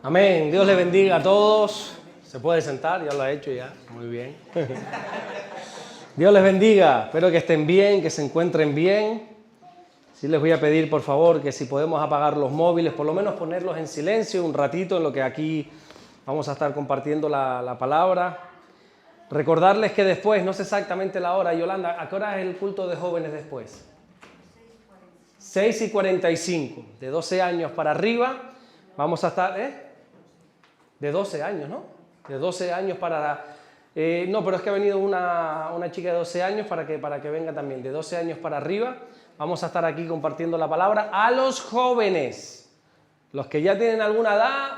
Amén. Dios les bendiga a todos. Se puede sentar, ya lo ha hecho ya. Muy bien. Dios les bendiga. Espero que estén bien, que se encuentren bien. Sí les voy a pedir, por favor, que si podemos apagar los móviles, por lo menos ponerlos en silencio un ratito en lo que aquí vamos a estar compartiendo la palabra. Recordarles que después, no sé exactamente la hora, Yolanda, ¿a qué hora es el culto de jóvenes después? 6:45. De 12 años para arriba vamos a estar, de 12 años, ¿no? De 12 años para... no, pero es que ha venido una chica de 12 años para que venga también. De 12 años para arriba vamos a estar aquí compartiendo la palabra a los jóvenes. Los que ya tienen alguna edad,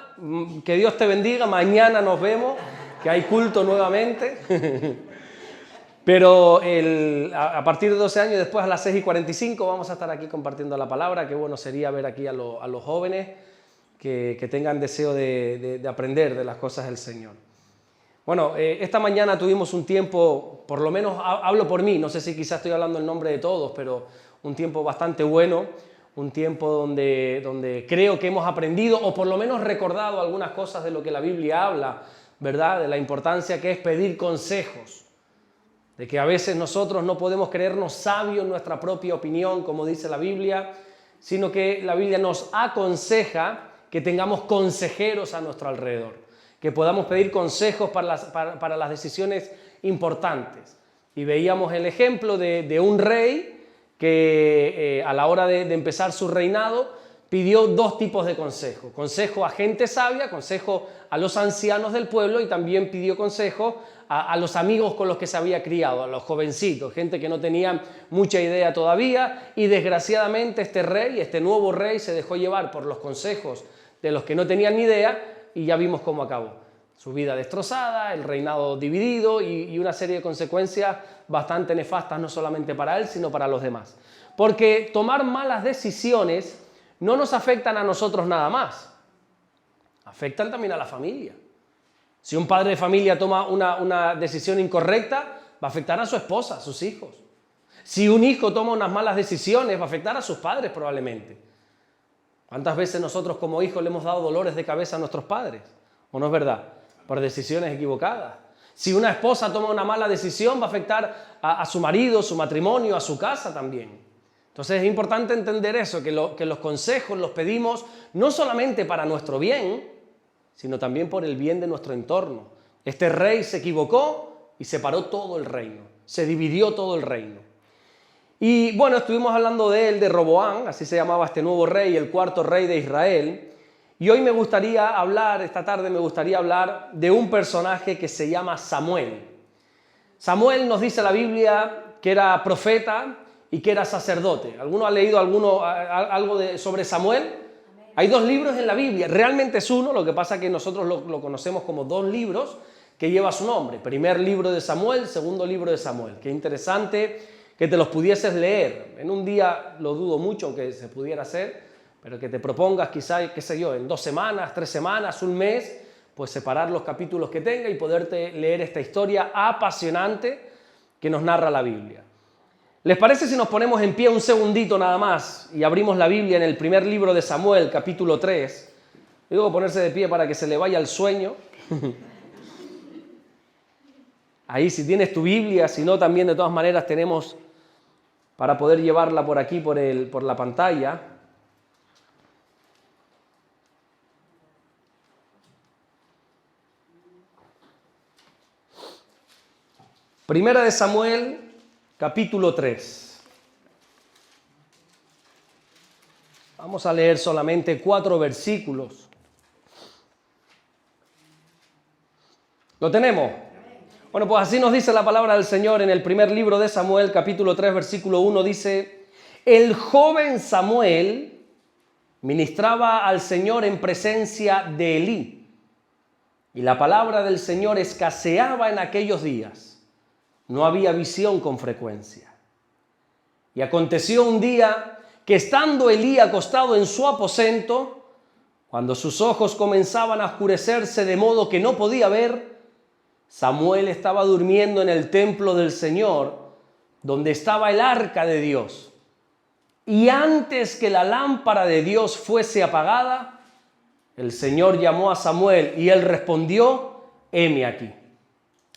que Dios te bendiga. Mañana nos vemos, que hay culto nuevamente. Pero a partir de 12 años, después a las 6:45 vamos a estar aquí compartiendo la palabra. Qué bueno sería ver aquí a los jóvenes que tengan deseo de aprender de las cosas del Señor. Bueno, esta mañana tuvimos un tiempo, por lo menos hablo por mí, no sé si quizás estoy hablando en nombre de todos, pero un tiempo bastante bueno, un tiempo donde creo que hemos aprendido o por lo menos recordado algunas cosas de lo que la Biblia habla, ¿verdad? De la importancia que es pedir consejos, de que a veces nosotros no podemos creernos sabios en nuestra propia opinión, como dice la Biblia, sino que la Biblia nos aconseja que tengamos consejeros a nuestro alrededor, que podamos pedir consejos para las decisiones importantes. Y veíamos el ejemplo de un rey que a la hora de empezar su reinado pidió dos tipos de consejo. Consejo a gente sabia, consejo a los ancianos del pueblo y también pidió consejo a los amigos con los que se había criado, a los jovencitos, gente que no tenía mucha idea todavía, y desgraciadamente este nuevo rey se dejó llevar por los consejos de los que no tenían ni idea y ya vimos cómo acabó. Su vida destrozada, el reinado dividido y una serie de consecuencias bastante nefastas no solamente para él, sino para los demás. Porque tomar malas decisiones no nos afectan a nosotros nada más, afectan también a la familia. Si un padre de familia toma una decisión incorrecta, va a afectar a su esposa, a sus hijos. Si un hijo toma unas malas decisiones, va a afectar a sus padres probablemente. ¿Cuántas veces nosotros como hijos le hemos dado dolores de cabeza a nuestros padres? ¿O no es verdad? Por decisiones equivocadas. Si una esposa toma una mala decisión, va a afectar a su marido, su matrimonio, a su casa también. Entonces es importante entender eso, que los consejos los pedimos no solamente para nuestro bien, sino también por el bien de nuestro entorno. Este rey se equivocó y separó todo el reino, se dividió todo el reino. Y bueno, estuvimos hablando de él, de Roboam, así se llamaba este nuevo rey, el cuarto rey de Israel. Y hoy esta tarde me gustaría hablar de un personaje que se llama Samuel. Samuel nos dice la Biblia que era profeta y que era sacerdote. ¿Alguno ha leído algo sobre Samuel? Hay dos libros en la Biblia, realmente es uno, lo que pasa es que nosotros lo conocemos como dos libros que lleva su nombre. Primer libro de Samuel, segundo libro de Samuel. Qué interesante que te los pudieses leer. En un día lo dudo mucho, aunque se pudiera hacer, pero que te propongas quizá, qué sé yo, en 2 semanas, 3 semanas, un mes, pues separar los capítulos que tenga y poderte leer esta historia apasionante que nos narra la Biblia. ¿Les parece si nos ponemos en pie un segundito nada más y abrimos la Biblia en el primer libro de Samuel, capítulo 3? Digo ponerse de pie para que se le vaya el sueño. Ahí si tienes tu Biblia, si no también de todas maneras tenemos para poder llevarla por aquí, por la pantalla. Primera de Samuel, capítulo 3. Vamos a leer solamente 4 versículos. ¿Lo tenemos? Bueno, pues así nos dice la palabra del Señor en el primer libro de Samuel, capítulo 3, versículo 1, dice: el joven Samuel ministraba al Señor en presencia de Elí, y la palabra del Señor escaseaba en aquellos días. No había visión con frecuencia. Y aconteció un día que estando Elí acostado en su aposento, cuando sus ojos comenzaban a oscurecerse de modo que no podía ver, Samuel estaba durmiendo en el templo del Señor, donde estaba el arca de Dios. Y antes que la lámpara de Dios fuese apagada, El Señor llamó a Samuel y él respondió, heme aquí.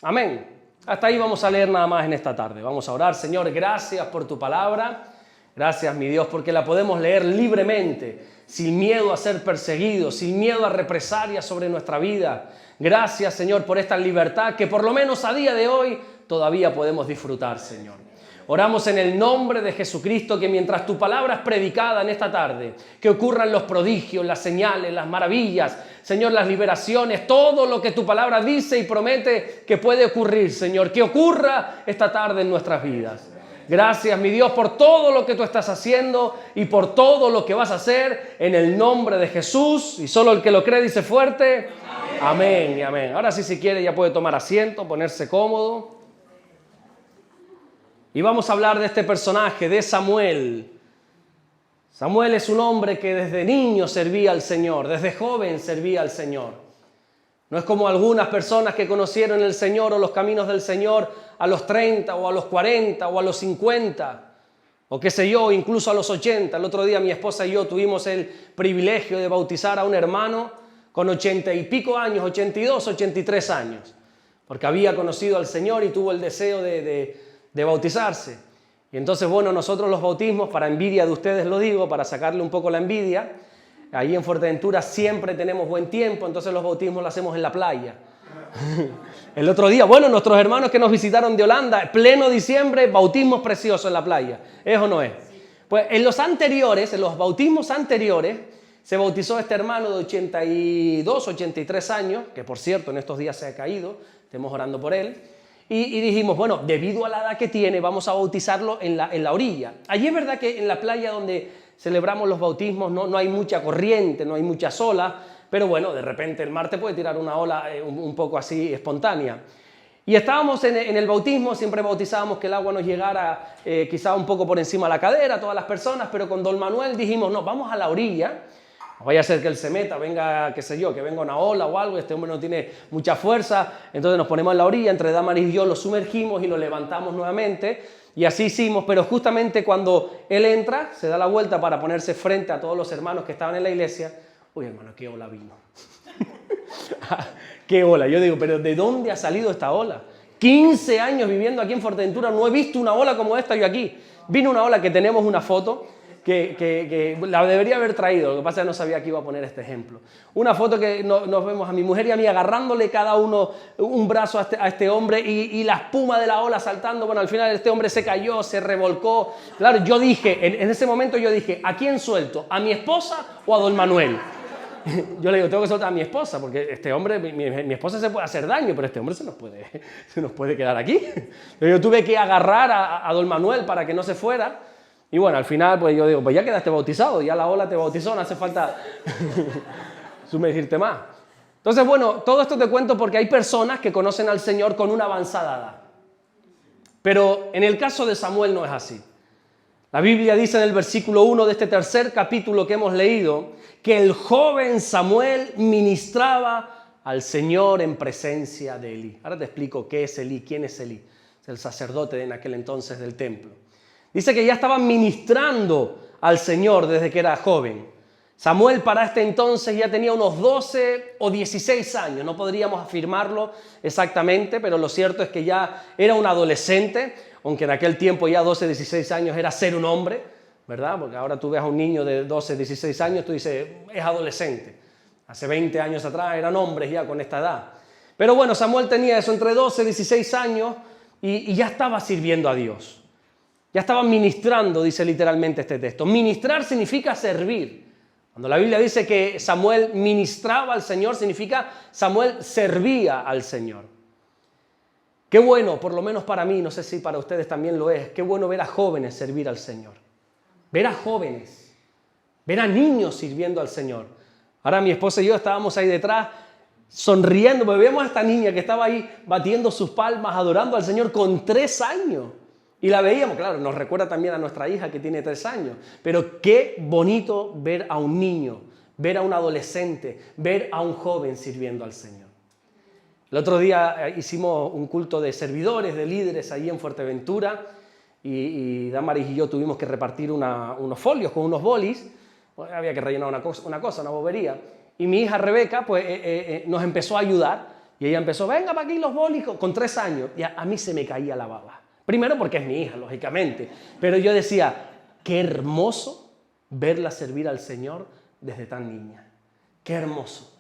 Amén. Hasta ahí vamos a leer nada más en esta tarde. Vamos a orar. Señor, gracias por tu palabra. Gracias, mi Dios, porque la podemos leer libremente, sin miedo a ser perseguidos, sin miedo a represalias sobre nuestra vida. Gracias, Señor, por esta libertad que por lo menos a día de hoy todavía podemos disfrutar, Señor. Oramos en el nombre de Jesucristo que mientras tu palabra es predicada en esta tarde, que ocurran los prodigios, las señales, las maravillas, Señor, las liberaciones, todo lo que tu palabra dice y promete que puede ocurrir, Señor, que ocurra esta tarde en nuestras vidas. Gracias, mi Dios, por todo lo que tú estás haciendo y por todo lo que vas a hacer en el nombre de Jesús. Y solo el que lo cree dice fuerte, amén y amén. Ahora sí, si quiere, ya puede tomar asiento, ponerse cómodo. Y vamos a hablar de este personaje, de Samuel. Samuel es un hombre que desde niño servía al Señor, desde joven servía al Señor. No es como algunas personas que conocieron el Señor o los caminos del Señor a los 30 o a los 40 o a los 50 o qué sé yo, incluso a los 80. El otro día mi esposa y yo tuvimos el privilegio de bautizar a un hermano con 80 y pico años, 82, 83 años, porque había conocido al Señor y tuvo el deseo de bautizarse. Y entonces, bueno, nosotros los bautismos, para envidia de ustedes lo digo, para sacarle un poco la envidia, ahí en Fuerteventura siempre tenemos buen tiempo, entonces los bautismos los hacemos en la playa. El otro día, bueno, nuestros hermanos que nos visitaron de Holanda, pleno diciembre, bautismos preciosos en la playa. ¿Es o no es? Pues en los bautismos anteriores, se bautizó este hermano de 82, 83 años, que por cierto en estos días se ha caído, estemos orando por él. Y dijimos, bueno, debido a la edad que tiene, vamos a bautizarlo en la orilla. Allí es verdad que en la playa donde celebramos los bautismos no hay mucha corriente, no hay muchas olas, pero bueno, de repente el mar te puede tirar una ola un poco así espontánea. Y estábamos en el bautismo, siempre bautizábamos que el agua nos llegara quizá un poco por encima de la cadera, todas las personas, pero con don Manuel dijimos, no, vamos a la orilla. No vaya a ser que él se meta, venga, qué sé yo, que venga una ola o algo, este hombre no tiene mucha fuerza, entonces nos ponemos en la orilla, entre Damaris y yo lo sumergimos y lo levantamos nuevamente, y así hicimos, pero justamente cuando él entra, se da la vuelta para ponerse frente a todos los hermanos que estaban en la iglesia, uy hermano, qué ola vino, qué ola, yo digo, pero ¿de dónde ha salido esta ola? 15 años viviendo aquí en Fuerteventura, no he visto una ola como esta yo aquí, vino una ola que tenemos una foto, que la debería haber traído, lo que pasa es que no sabía que iba a poner este ejemplo. Una foto que nos vemos a mi mujer y a mí agarrándole cada uno un brazo a este hombre y la espuma de la ola saltando. Bueno, al final este hombre se cayó, se revolcó. Claro, yo dije, en ese momento yo dije, ¿a quién suelto? ¿A mi esposa o a don Manuel? Yo le digo, tengo que soltar a mi esposa, porque este hombre, mi esposa se puede hacer daño, pero este hombre se nos puede quedar aquí. Yo tuve que agarrar a don Manuel para que no se fuera. Y bueno, al final, pues yo digo, pues ya quedaste bautizado, ya la ola te bautizó, no hace falta sumergirte más. Entonces, bueno, todo esto te cuento porque hay personas que conocen al Señor con una avanzada edad. Pero en el caso de Samuel no es así. La Biblia dice en el versículo 1 de este tercer capítulo que hemos leído, que el joven Samuel ministraba al Señor en presencia de Elí. Ahora te explico qué es Elí, quién es Elí. Es el sacerdote en aquel entonces del templo. Dice que ya estaba ministrando al Señor desde que era joven. Samuel para este entonces ya tenía unos 12 o 16 años, no podríamos afirmarlo exactamente, pero lo cierto es que ya era un adolescente, aunque en aquel tiempo ya 12, 16 años era ser un hombre, ¿verdad? Porque ahora tú ves a un niño de 12, 16 años, tú dices, es adolescente. Hace 20 años atrás eran hombres ya con esta edad. Pero bueno, Samuel tenía eso entre 12 y 16 años y ya estaba sirviendo a Dios. Ya estaba ministrando, dice literalmente este texto. Ministrar significa servir. Cuando la Biblia dice que Samuel ministraba al Señor, significa Samuel servía al Señor. Qué bueno, por lo menos para mí, no sé si para ustedes también lo es, qué bueno ver a jóvenes servir al Señor. Ver a jóvenes, ver a niños sirviendo al Señor. Ahora mi esposa y yo estábamos ahí detrás sonriendo, porque vemos a esta niña que estaba ahí batiendo sus palmas, adorando al Señor con 3 años. Y la veíamos, claro, nos recuerda también a nuestra hija que tiene 3 años. Pero qué bonito ver a un niño, ver a un adolescente, ver a un joven sirviendo al Señor. El otro día hicimos un culto de servidores, de líderes ahí en Fuerteventura y Damaris y yo tuvimos que repartir unos folios con unos bolis Pues había que rellenar una bobería. Y mi hija Rebeca pues, nos empezó a ayudar y ella empezó, venga para aquí los bólicos, con 3 años. Y a mí se me caía la baba. Primero porque es mi hija, lógicamente. Pero yo decía, qué hermoso verla servir al Señor desde tan niña. Qué hermoso.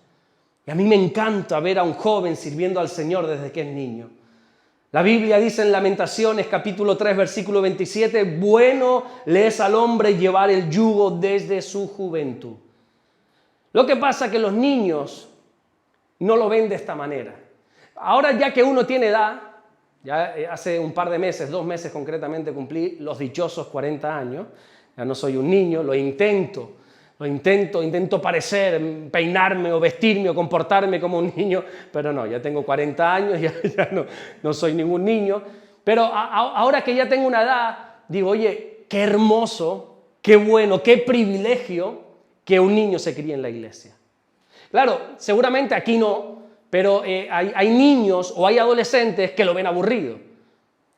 Y a mí me encanta ver a un joven sirviendo al Señor desde que es niño. La Biblia dice en Lamentaciones, capítulo 3, versículo 27, bueno le es al hombre llevar el yugo desde su juventud. Lo que pasa es que los niños no lo ven de esta manera. Ahora ya que uno tiene edad, ya hace un par de meses, 2 meses concretamente, cumplí los dichosos 40 años, ya no soy un niño, lo intento parecer, peinarme o vestirme o comportarme como un niño, pero no, ya tengo 40 años, ya no soy ningún niño. Pero ahora que ya tengo una edad, digo, oye, qué hermoso, qué bueno, qué privilegio que un niño se críe en la iglesia. Claro, seguramente aquí no, pero hay niños o hay adolescentes que lo ven aburrido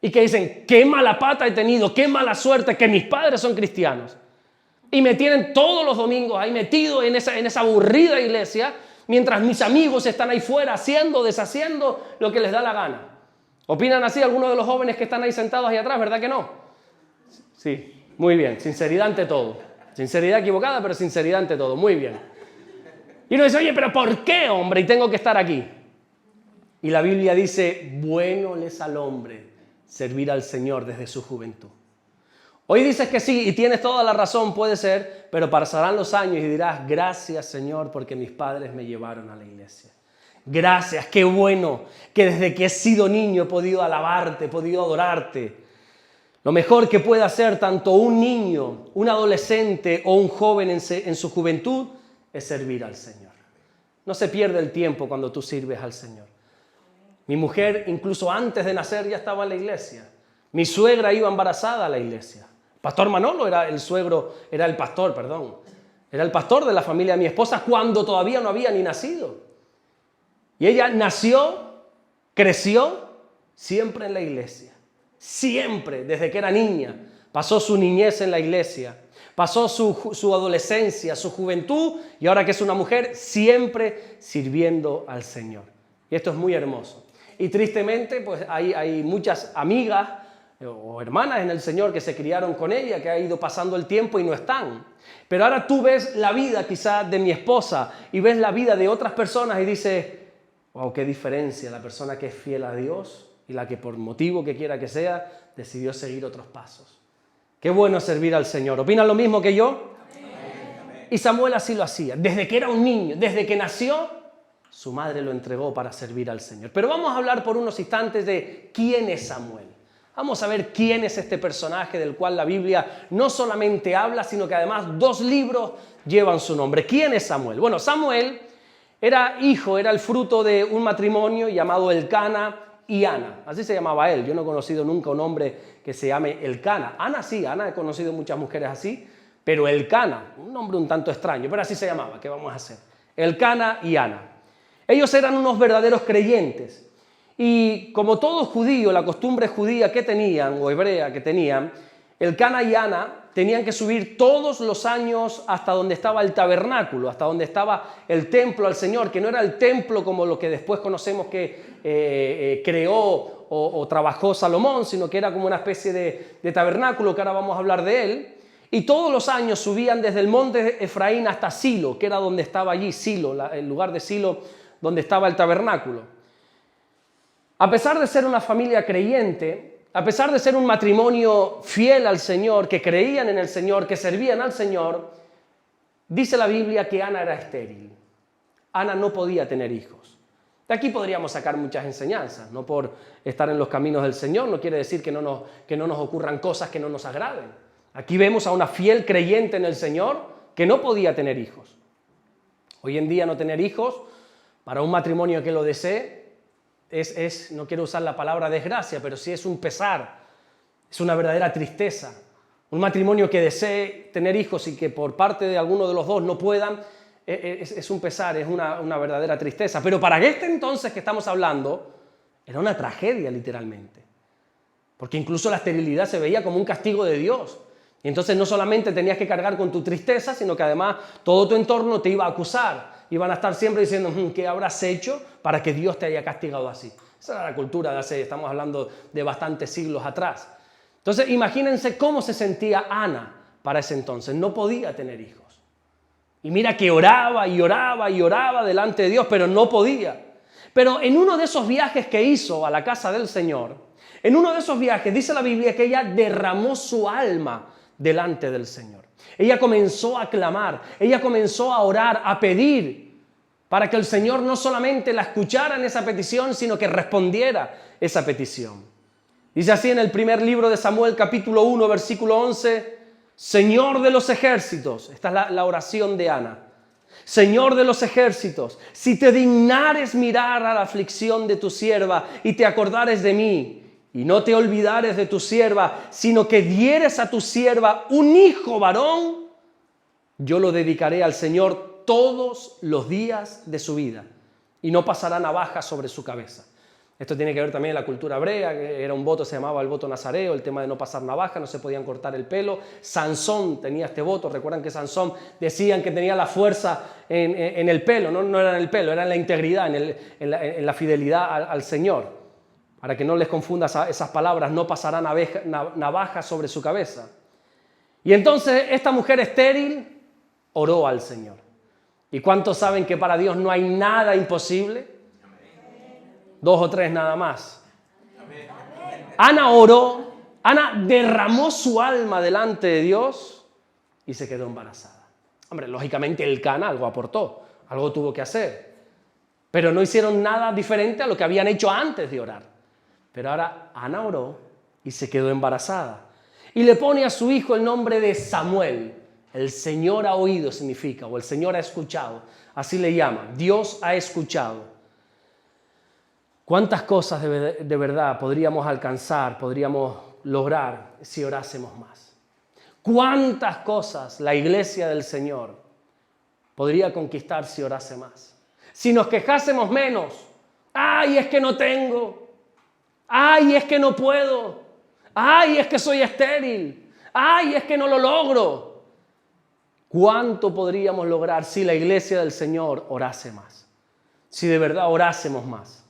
y que dicen, qué mala pata he tenido, qué mala suerte que mis padres son cristianos. Y me tienen todos los domingos ahí metido en esa aburrida iglesia, mientras mis amigos están ahí fuera haciendo, deshaciendo lo que les da la gana. ¿Opinan así algunos de los jóvenes que están ahí sentados ahí atrás? ¿Verdad que no? Sí, muy bien. Sinceridad ante todo. Sinceridad equivocada, pero sinceridad ante todo. Muy bien. Y uno dice, oye, ¿pero por qué, hombre? Y tengo que estar aquí. Y la Biblia dice, bueno les al hombre servir al Señor desde su juventud. Hoy dices que sí y tienes toda la razón, puede ser, pero pasarán los años y dirás, gracias Señor porque mis padres me llevaron a la iglesia. Gracias, qué bueno que desde que he sido niño he podido alabarte, he podido adorarte. Lo mejor que puede hacer tanto un niño, un adolescente o un joven en su juventud es servir al Señor. No se pierde el tiempo cuando tú sirves al Señor. Mi mujer, incluso antes de nacer, ya estaba en la iglesia. Mi suegra iba embarazada a la iglesia. Pastor Manolo era el pastor de la familia de mi esposa cuando todavía no había ni nacido. Y ella nació, creció siempre en la iglesia. Siempre, desde que era niña. Pasó su niñez en la iglesia. Pasó su adolescencia, su juventud y ahora que es una mujer, siempre sirviendo al Señor. Y esto es muy hermoso. Y tristemente, pues hay muchas amigas o hermanas en el Señor que se criaron con ella, que ha ido pasando el tiempo y no están. Pero ahora tú ves la vida quizás de mi esposa y ves la vida de otras personas y dices, wow, qué diferencia la persona que es fiel a Dios y la que por motivo que quiera que sea, decidió seguir otros pasos. Qué bueno servir al Señor. ¿Opinan lo mismo que yo? Amén. Y Samuel así lo hacía. Desde que era un niño, desde que nació, su madre lo entregó para servir al Señor. Pero vamos a hablar por unos instantes de quién es Samuel. Vamos a ver quién es este personaje del cual la Biblia no solamente habla, sino que además 2 libros llevan su nombre. ¿Quién es Samuel? Bueno, Samuel era el fruto de un matrimonio llamado Elcana y Ana. Así se llamaba él. Yo no he conocido nunca un hombre que se llame Elcana. Ana sí, Ana he conocido muchas mujeres así, pero Elcana, un nombre un tanto extraño, pero así se llamaba. ¿Qué vamos a hacer? Elcana y Ana. Ellos eran unos verdaderos creyentes. Y como todo judío, la costumbre judía que tenían, o hebrea que tenían, Elcana y Ana tenían que subir todos los años hasta donde estaba el tabernáculo, hasta donde estaba el templo al Señor, que no era el templo como lo que después conocemos que creó o trabajó Salomón, sino que era como una especie de tabernáculo, que ahora vamos a hablar de él. Y todos los años subían desde el monte Efraín hasta Silo, que era donde estaba allí, Silo, el lugar de Silo donde estaba el tabernáculo. A pesar de ser una familia creyente, a pesar de ser un matrimonio fiel al Señor, que creían en el Señor, que servían al Señor, dice la Biblia que Ana era estéril. Ana no podía tener hijos. De aquí podríamos sacar muchas enseñanzas. No por estar en los caminos del Señor no quiere decir que no nos ocurran cosas que no nos agraden. Aquí vemos a una fiel creyente en el Señor que no podía tener hijos. Hoy en día no tener hijos, para un matrimonio que lo desee, no quiero usar la palabra desgracia, pero sí es un pesar, es una verdadera tristeza. Un matrimonio que desee tener hijos y que por parte de alguno de los dos no puedan, es un pesar, es una verdadera tristeza. Pero para este entonces que estamos hablando, era una tragedia literalmente. Porque incluso la esterilidad se veía como un castigo de Dios. Y entonces no solamente tenías que cargar con tu tristeza, sino que además todo tu entorno te iba a acusar. Iban a estar siempre diciendo, ¿qué habrás hecho para que Dios te haya castigado así? Esa era la cultura de hace, estamos hablando de bastantes siglos atrás. Entonces imagínense cómo se sentía Ana para ese entonces. No podía tener hijos. Y mira que oraba y oraba y oraba delante de Dios, pero no podía. Pero en uno de esos viajes que hizo a la casa del Señor, en uno de esos viajes dice la Biblia que ella derramó su alma delante del Señor. Ella comenzó a clamar, ella comenzó a orar, a pedir para que el Señor no solamente la escuchara en esa petición, sino que respondiera esa petición. Dice así en el primer libro de Samuel, capítulo 1, versículo 11, Señor de los ejércitos, esta es la oración de Ana. Señor de los ejércitos, si te dignares mirar a la aflicción de tu sierva y te acordares de mí, y no te olvidares de tu sierva, sino que dieres a tu sierva un hijo varón, yo lo dedicaré al Señor todos los días de su vida, y no pasará navaja sobre su cabeza. Esto tiene que ver también con la cultura hebrea, que era un voto, se llamaba el voto nazareo, el tema de no pasar navaja, no se podían cortar el pelo. Sansón tenía este voto, recuerdan que Sansón decían que tenía la fuerza en el pelo, no era en el pelo, era en la integridad, en la fidelidad al Señor. Para que no les confundas esas palabras, no pasará navaja sobre su cabeza. Y entonces esta mujer estéril oró al Señor. ¿Y cuántos saben que para Dios no hay nada imposible? 2 o 3 nada más. Ana oró, Ana derramó su alma delante de Dios y se quedó embarazada. Hombre, lógicamente el Cana algo aportó, algo tuvo que hacer. Pero no hicieron nada diferente a lo que habían hecho antes de orar. Pero ahora Ana oró y se quedó embarazada. Y le pone a su hijo el nombre de Samuel. El Señor ha oído significa, o el Señor ha escuchado. Así le llama, Dios ha escuchado. ¿Cuántas cosas de verdad podríamos alcanzar, podríamos lograr si orásemos más? ¿Cuántas cosas la iglesia del Señor podría conquistar si orase más? Si nos quejásemos menos. ¡Ay, es que no tengo! ¡Ay, es que no puedo! ¡Ay, es que soy estéril! ¡Ay, es que no lo logro! ¿Cuánto podríamos lograr si la iglesia del Señor orase más? Si de verdad orásemos más.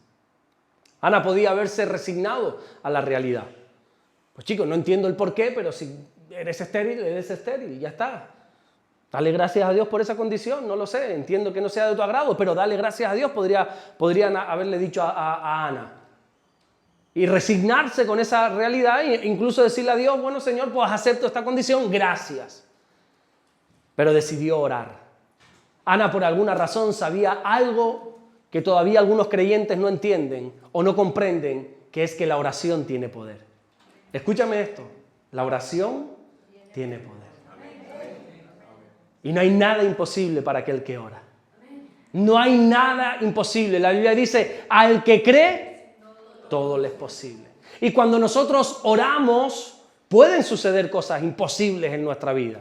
Ana podía haberse resignado a la realidad. Pues chicos, no entiendo el por qué, pero si eres estéril y ya está. Dale gracias a Dios por esa condición, no lo sé, entiendo que no sea de tu agrado, pero dale gracias a Dios, podrían haberle dicho a Ana. Y resignarse con esa realidad e incluso decirle a Dios, bueno Señor, pues acepto esta condición, gracias. Pero decidió orar. Ana por alguna razón sabía algo que todavía algunos creyentes no entienden o no comprenden, que es que la oración tiene poder. Escúchame esto, la oración tiene poder. Y no hay nada imposible para aquel que ora. No hay nada imposible. La Biblia dice, al que cree, todo le es posible. Y cuando nosotros oramos, pueden suceder cosas imposibles en nuestra vida.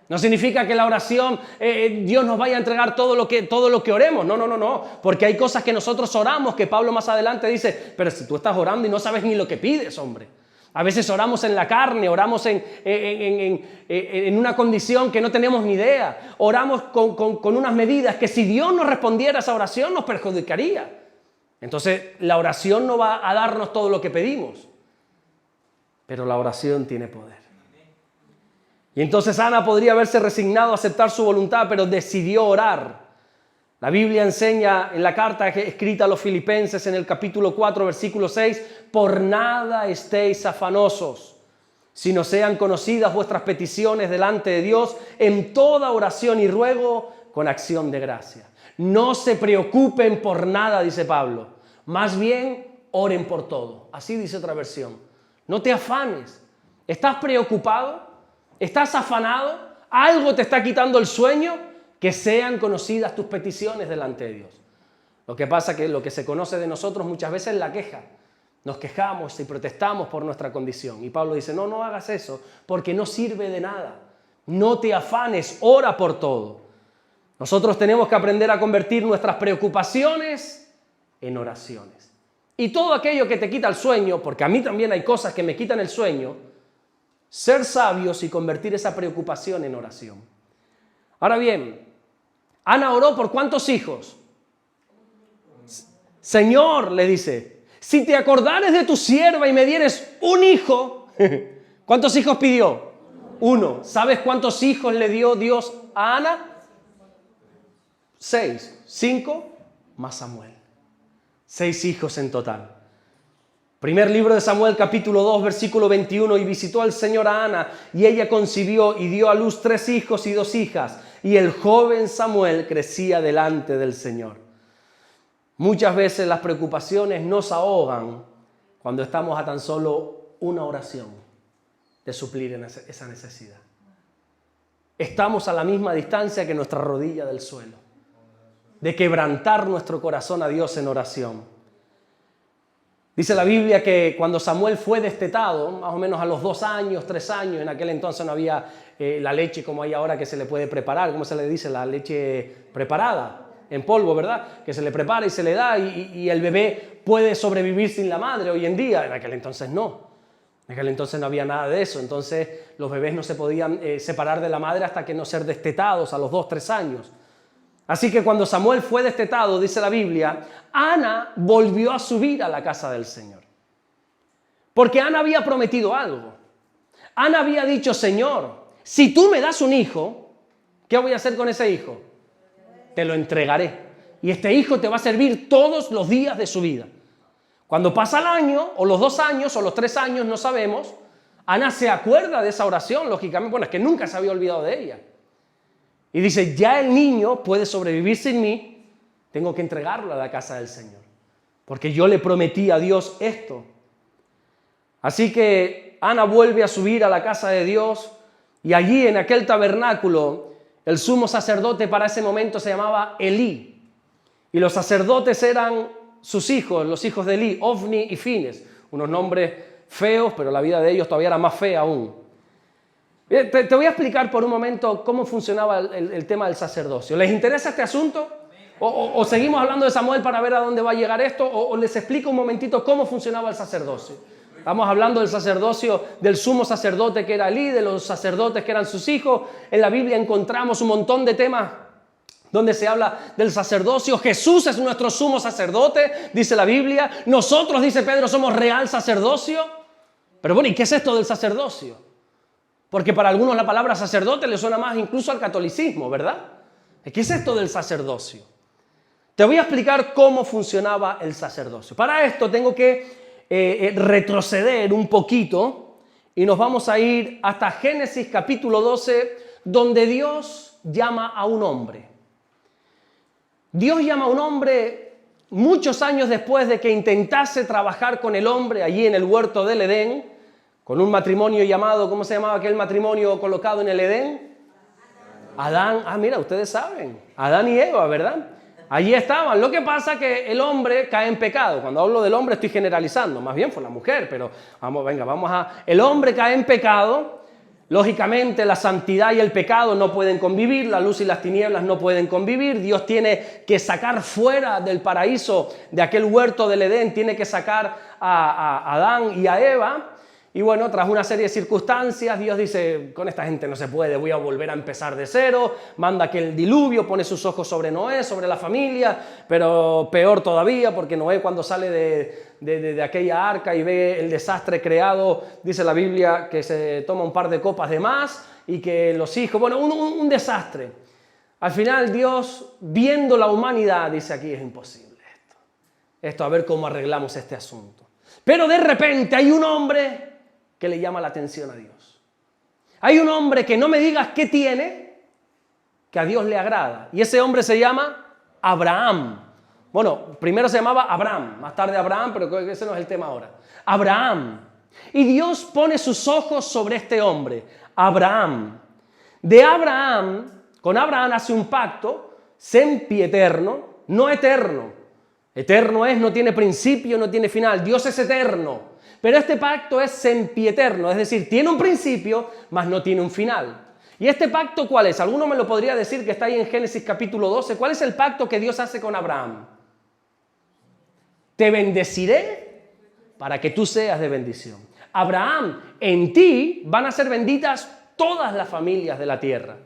No significa que la oración, Dios nos vaya a entregar todo lo que oremos. No. Porque hay cosas que nosotros oramos, que Pablo más adelante dice, pero si tú estás orando y no sabes ni lo que pides, hombre. A veces oramos en la carne, oramos en una condición que no tenemos ni idea. Oramos con unas medidas que si Dios nos respondiera a esa oración nos perjudicaría. Entonces la oración no va a darnos todo lo que pedimos. Pero la oración tiene poder. Y entonces Ana podría haberse resignado a aceptar su voluntad, pero decidió orar. La Biblia enseña en la carta escrita a los Filipenses en el capítulo 4, versículo 6, por nada estéis afanosos, sino sean conocidas vuestras peticiones delante de Dios en toda oración y ruego con acción de gracia. No se preocupen por nada, dice Pablo, más bien oren por todo. Así dice otra versión. No te afanes. ¿Estás preocupado? ¿Estás afanado? ¿Algo te está quitando el sueño? Que sean conocidas tus peticiones delante de Dios. Lo que pasa es que lo que se conoce de nosotros muchas veces es la queja. Nos quejamos y protestamos por nuestra condición. Y Pablo dice, no hagas eso porque no sirve de nada. No te afanes, ora por todo. Nosotros tenemos que aprender a convertir nuestras preocupaciones en oraciones. Y todo aquello que te quita el sueño, porque a mí también hay cosas que me quitan el sueño, ser sabios y convertir esa preocupación en oración. Ahora bien, Ana oró por ¿cuántos hijos? Señor, le dice, si te acordares de tu sierva y me dieres un hijo, ¿cuántos hijos pidió? Uno. ¿Sabes cuántos hijos le dio Dios a Ana? 6. 5 más Samuel. 6 hijos en total. Primer libro de Samuel, capítulo 2, versículo 21. Y visitó al Señor a Ana, y ella concibió y dio a luz 3 hijos y 2 hijas. Y el joven Samuel crecía delante del Señor. Muchas veces las preocupaciones nos ahogan cuando estamos a tan solo una oración de suplir esa necesidad. Estamos a la misma distancia que nuestra rodilla del suelo, de quebrantar nuestro corazón a Dios en oración. Dice la Biblia que cuando Samuel fue destetado, más o menos a los 2 años, 3 años, en aquel entonces no había la leche como hay ahora que se le puede preparar, ¿cómo se le dice? La leche preparada, en polvo, ¿verdad? Que se le prepara y se le da y el bebé puede sobrevivir sin la madre hoy en día. En aquel entonces no. En aquel entonces no había nada de eso. Entonces los bebés no se podían separar de la madre hasta que no ser destetados a los 2, 3 años. Así que cuando Samuel fue destetado, dice la Biblia, Ana volvió a subir a la casa del Señor. Porque Ana había prometido algo. Ana había dicho, Señor, si tú me das un hijo, ¿qué voy a hacer con ese hijo? Te lo entregaré. Y este hijo te va a servir todos los días de su vida. Cuando pasa el año, o los 2 años, o los 3 años, no sabemos, Ana se acuerda de esa oración, lógicamente, bueno, es que nunca se había olvidado de ella. Y dice, ya el niño puede sobrevivir sin mí, tengo que entregarlo a la casa del Señor. Porque yo le prometí a Dios esto. Así que Ana vuelve a subir a la casa de Dios y allí en aquel tabernáculo el sumo sacerdote para ese momento se llamaba Elí. Y los sacerdotes eran sus hijos, los hijos de Elí, Ofni y Fines. Unos nombres feos, pero la vida de ellos todavía era más fea aún. Te voy a explicar por un momento cómo funcionaba el tema del sacerdocio. ¿Les interesa este asunto? ¿O seguimos hablando de Samuel para ver a dónde va a llegar esto? ¿O les explico un momentito cómo funcionaba el sacerdocio? Estamos hablando del sacerdocio del sumo sacerdote que era Elí, de los sacerdotes que eran sus hijos. En la Biblia encontramos un montón de temas donde se habla del sacerdocio. Jesús es nuestro sumo sacerdote, dice la Biblia. Nosotros, dice Pedro, somos real sacerdocio. Pero bueno, ¿y qué es esto del sacerdocio? Porque para algunos la palabra sacerdote le suena más incluso al catolicismo, ¿verdad? ¿Qué es esto del sacerdocio? Te voy a explicar cómo funcionaba el sacerdocio. Para esto tengo que retroceder un poquito y nos vamos a ir hasta Génesis capítulo 12, donde Dios llama a un hombre. Dios llama a un hombre muchos años después de que intentase trabajar con el hombre allí en el huerto del Edén, con un matrimonio llamado, ¿cómo se llamaba aquel matrimonio colocado en el Edén? Adán, mira, ustedes saben, Adán y Eva, ¿verdad? Allí estaban. Lo que pasa es que el hombre cae en pecado. Cuando hablo del hombre estoy generalizando, más bien fue la mujer, pero el hombre cae en pecado. Lógicamente la santidad y el pecado no pueden convivir, la luz y las tinieblas no pueden convivir. Dios tiene que sacar fuera del paraíso, de aquel huerto del Edén, tiene que sacar a Adán y a Eva. Y bueno, tras una serie de circunstancias, Dios dice, con esta gente no se puede, voy a volver a empezar de cero, manda que el diluvio, pone sus ojos sobre Noé, sobre la familia, pero peor todavía, porque Noé cuando sale de aquella arca y ve el desastre creado, dice la Biblia que se toma un par de copas de más y que los hijos, bueno, un desastre. Al final Dios, viendo la humanidad, dice aquí es imposible esto, a ver cómo arreglamos este asunto. Pero de repente hay un hombre que le llama la atención a Dios. Hay un hombre que no me digas qué tiene, que a Dios le agrada. Y ese hombre se llama Abraham. Bueno, primero se llamaba Abraham, más tarde Abraham, pero ese no es el tema ahora. Abraham. Y Dios pone sus ojos sobre este hombre, Abraham. De Abraham, con Abraham hace un pacto, sempieterno, no eterno. Eterno es, no tiene principio, no tiene final. Dios es eterno. Pero este pacto es sempieterno, es decir, tiene un principio, mas no tiene un final. ¿Y este pacto cuál es? ¿Alguno me lo podría decir que está ahí en Génesis capítulo 12? ¿Cuál es el pacto que Dios hace con Abraham? Te bendeciré para que tú seas de bendición. Abraham, en ti van a ser benditas todas las familias de la tierra.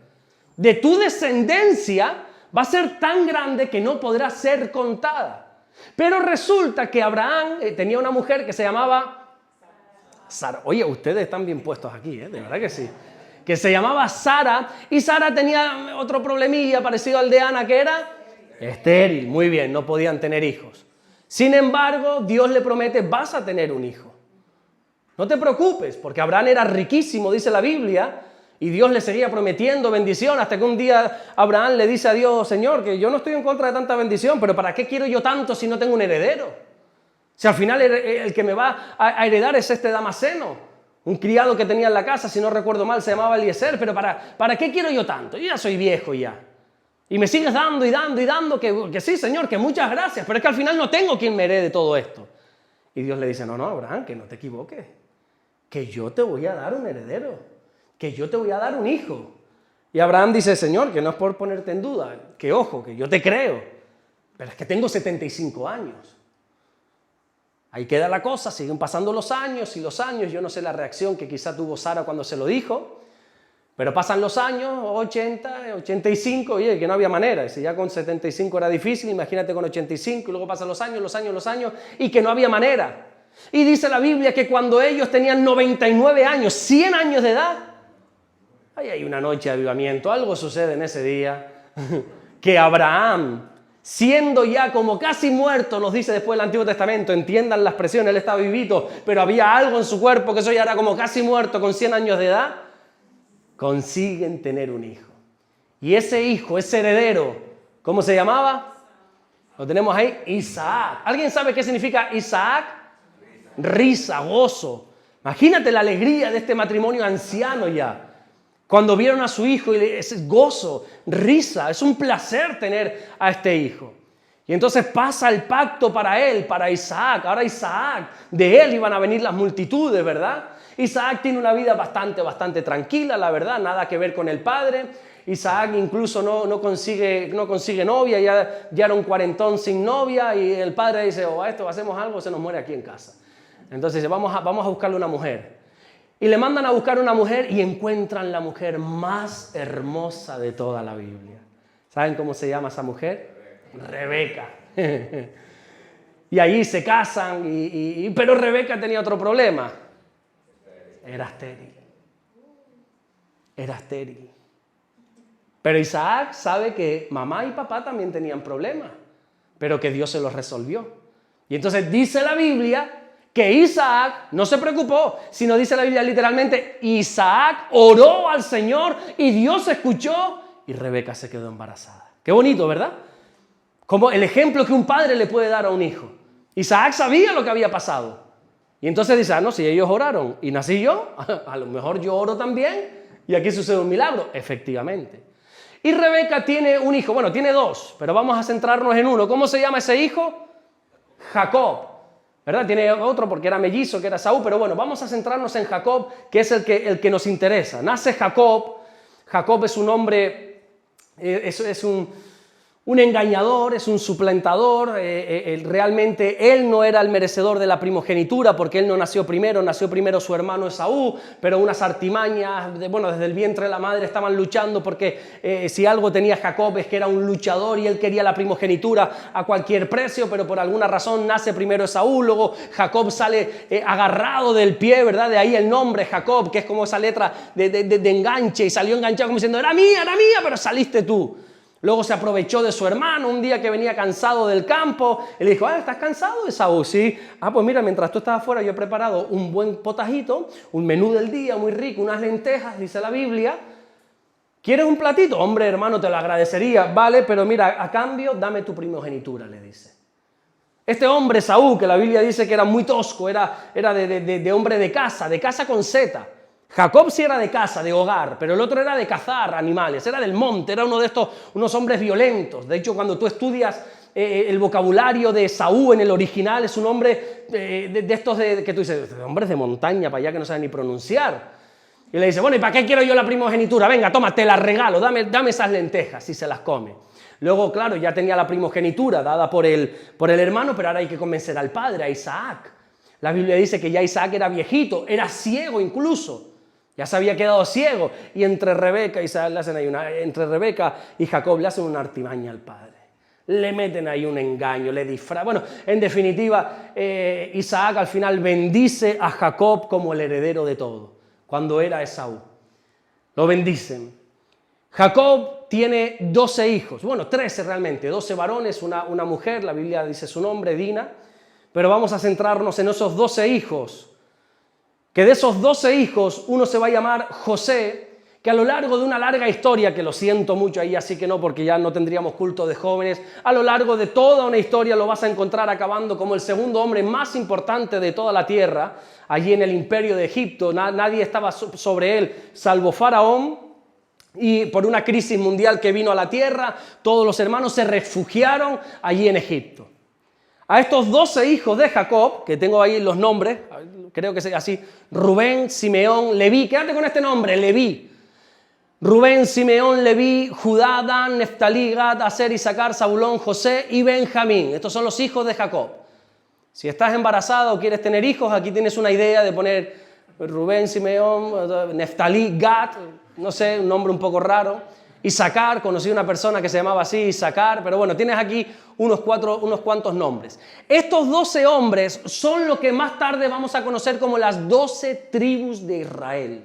De tu descendencia va a ser tan grande que no podrá ser contada. Pero resulta que Abraham tenía una mujer que se llamaba Sara. Oye, ustedes están bien puestos aquí, de verdad que sí. Que se llamaba Sara, y Sara tenía otro problemilla parecido al de Ana, que era estéril. Muy bien, no podían tener hijos. Sin embargo, Dios le promete, vas a tener un hijo. No te preocupes, porque Abraham era riquísimo, dice la Biblia, y Dios le seguía prometiendo bendición, hasta que un día Abraham le dice a Dios, Señor, que yo no estoy en contra de tanta bendición, pero ¿para qué quiero yo tanto si no tengo un heredero? Si al final el que me va a heredar es este Damaseno, un criado que tenía en la casa, si no recuerdo mal, se llamaba Eliezer, pero ¿para qué quiero yo tanto? Yo ya soy viejo ya. Y me sigues dando y dando y dando, que sí, Señor, que muchas gracias, pero es que al final no tengo quien me herede todo esto. Y Dios le dice, no, Abraham, que no te equivoques, que yo te voy a dar un heredero, que yo te voy a dar un hijo. Y Abraham dice, Señor, que no es por ponerte en duda, que ojo, que yo te creo, pero es que tengo 75 años. Ahí queda la cosa, siguen pasando los años y los años, yo no sé la reacción que quizá tuvo Sara cuando se lo dijo, pero pasan los años, 80, 85, oye, que no había manera, si ya con 75 era difícil, imagínate con 85, y luego pasan los años, y que no había manera. Y dice la Biblia que cuando ellos tenían 99 años, 100 años de edad, ahí hay una noche de avivamiento, algo sucede en ese día, que Abraham, siendo ya como casi muerto, nos dice después el Antiguo Testamento, entiendan la expresión, él estaba vivito, pero había algo en su cuerpo que eso ya era como casi muerto con 100 años de edad, consiguen tener un hijo. Y ese hijo, ese heredero, ¿cómo se llamaba? Lo tenemos ahí, Isaac. ¿Alguien sabe qué significa Isaac? Risa, gozo. Imagínate la alegría de este matrimonio anciano ya. Cuando vieron a su hijo, y es gozo, risa, es un placer tener a este hijo. Y entonces pasa el pacto para él, para Isaac. Ahora Isaac, de él iban a venir las multitudes, ¿verdad? Isaac tiene una vida bastante tranquila, la verdad, nada que ver con el padre. Isaac incluso no consigue novia, ya era un cuarentón sin novia, y el padre dice, a esto hacemos algo, se nos muere aquí en casa. Entonces dice, vamos a buscarle una mujer. Y le mandan a buscar una mujer y encuentran la mujer más hermosa de toda la Biblia. ¿Saben cómo se llama esa mujer? Rebeca. Y ahí se casan, pero Rebeca tenía otro problema. Era estéril. Pero Isaac sabe que mamá y papá también tenían problemas, pero que Dios se los resolvió. Y entonces dice la Biblia que Isaac no se preocupó, sino dice la Biblia literalmente, Isaac oró al Señor y Dios escuchó y Rebeca se quedó embarazada. Qué bonito, ¿verdad? Como el ejemplo que un padre le puede dar a un hijo. Isaac sabía lo que había pasado. Y entonces dice, no, si ellos oraron y nací yo, a lo mejor yo oro también y aquí sucede un milagro. Efectivamente. Y Rebeca tiene un hijo, bueno, tiene dos, pero vamos a centrarnos en uno. ¿Cómo se llama ese hijo? Jacob. ¿Verdad? Tiene otro porque era mellizo, que era Saúl, pero bueno, vamos a centrarnos en Jacob, que es el que nos interesa. Nace Jacob. Jacob es un hombre, es un engañador, es un suplantador. Realmente él no era el merecedor de la primogenitura porque él no nació primero su hermano Esaú, pero unas artimañas, desde el vientre de la madre estaban luchando porque si algo tenía Jacob es que era un luchador y él quería la primogenitura a cualquier precio, pero por alguna razón nace primero Esaú, luego Jacob sale agarrado del pie, ¿verdad? De ahí el nombre Jacob, que es como esa letra de enganche, y salió enganchado como diciendo, era mía, pero saliste tú. Luego se aprovechó de su hermano un día que venía cansado del campo. Y le dijo, ¿estás cansado, Esaú? Sí. Pues mira, mientras tú estabas afuera yo he preparado un buen potajito, un menú del día muy rico, unas lentejas, dice la Biblia. ¿Quieres un platito? Hombre, hermano, te lo agradecería. Vale, pero mira, a cambio, dame tu primogenitura, le dice. Este hombre, Esaú, que la Biblia dice que era muy tosco, era de hombre de casa con Z. Jacob sí era de casa, de hogar, pero el otro era de cazar animales, era del monte, era uno de estos, unos hombres violentos. De hecho, cuando tú estudias el vocabulario de Esaú en el original, es un hombre de estos que tú dices, hombres de montaña para allá que no saben ni pronunciar. Y le dice, bueno, ¿y para qué quiero yo la primogenitura? Venga, toma, te la regalo, dame esas lentejas, y se las come. Luego, claro, ya tenía la primogenitura dada por el hermano, pero ahora hay que convencer al padre, a Isaac. La Biblia dice que ya Isaac era viejito, era ciego incluso. Ya se había quedado ciego. Y entre Rebeca y Jacob le hacen una artimaña al padre. Le meten ahí un engaño, le disfrazan. Bueno, en definitiva, Isaac al final bendice a Jacob como el heredero de todo, cuando era Esaú. Lo bendicen. Jacob tiene 12 hijos, bueno, 13 realmente, 12 varones, una mujer, la Biblia dice su nombre, Dina, pero vamos a centrarnos en esos 12 hijos, que de esos 12 hijos uno se va a llamar José, que a lo largo de una larga historia, que lo siento mucho ahí, así que no, porque ya no tendríamos culto de jóvenes, a lo largo de toda una historia lo vas a encontrar acabando como el segundo hombre más importante de toda la tierra, allí en el imperio de Egipto. Nadie estaba sobre él, salvo Faraón, y por una crisis mundial que vino a la tierra, todos los hermanos se refugiaron allí en Egipto. A estos 12 hijos de Jacob, que tengo ahí los nombres, creo que es así, Rubén, Simeón, Leví, quédate con este nombre, Leví. Rubén, Simeón, Leví, Judá, Dan, Neftalí, Gad, Aser, Isaacar, Zabulón, José y Benjamín. Estos son los hijos de Jacob. Si estás embarazada o quieres tener hijos, aquí tienes una idea de poner Rubén, Simeón, Neftalí, Gad, no sé, un nombre un poco raro. Isaacar, conocí a una persona que se llamaba así, Isaacar, pero bueno, tienes aquí unos cuantos nombres. Estos 12 hombres son lo que más tarde vamos a conocer como las 12 tribus de Israel.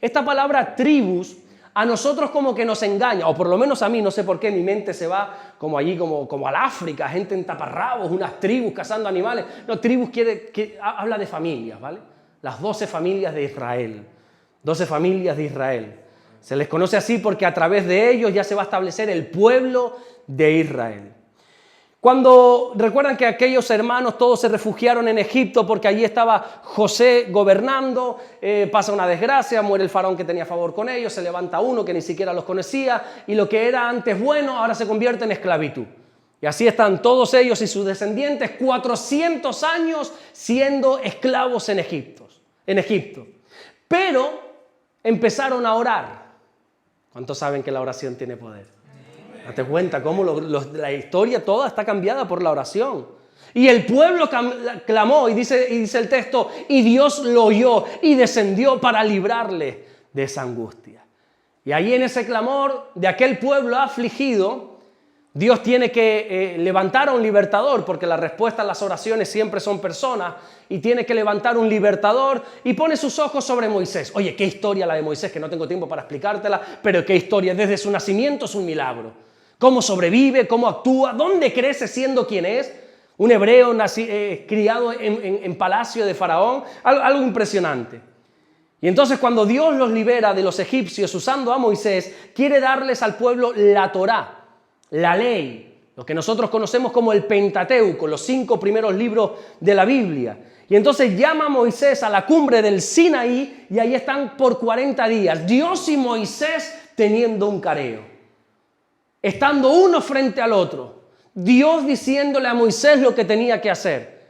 Esta palabra tribus a nosotros como que nos engaña, o por lo menos a mí, no sé por qué, mi mente se va como allí, como al África, gente en taparrabos, unas tribus cazando animales. No, tribus habla de familias, ¿vale? Las 12 familias de Israel. 12 familias de Israel. Se les conoce así porque a través de ellos ya se va a establecer el pueblo de Israel. Cuando recuerdan que aquellos hermanos todos se refugiaron en Egipto porque allí estaba José gobernando, pasa una desgracia, muere el faraón que tenía favor con ellos, se levanta uno que ni siquiera los conocía y lo que era antes bueno ahora se convierte en esclavitud. Y así están todos ellos y sus descendientes 400 años siendo esclavos en Egipto. Pero empezaron a orar. ¿Cuántos saben que la oración tiene poder? Date cuenta cómo la historia toda está cambiada por la oración. Y el pueblo clamó, y dice el texto, y Dios lo oyó y descendió para librarle de esa angustia. Y ahí en ese clamor de aquel pueblo afligido, Dios tiene que levantar a un libertador, porque la respuesta a las oraciones siempre son personas, y tiene que levantar un libertador y pone sus ojos sobre Moisés. Oye, qué historia la de Moisés, que no tengo tiempo para explicártela, pero qué historia, desde su nacimiento es un milagro. Cómo sobrevive, cómo actúa, dónde crece siendo quien es. Un hebreo criado en palacio de Faraón, algo impresionante. Y entonces cuando Dios los libera de los egipcios usando a Moisés, quiere darles al pueblo la Torá, la ley, lo que nosotros conocemos como el Pentateuco, los 5 primeros libros de la Biblia. Y entonces llama a Moisés a la cumbre del Sinaí y ahí están por 40 días, Dios y Moisés teniendo un careo, estando uno frente al otro, Dios diciéndole a Moisés lo que tenía que hacer.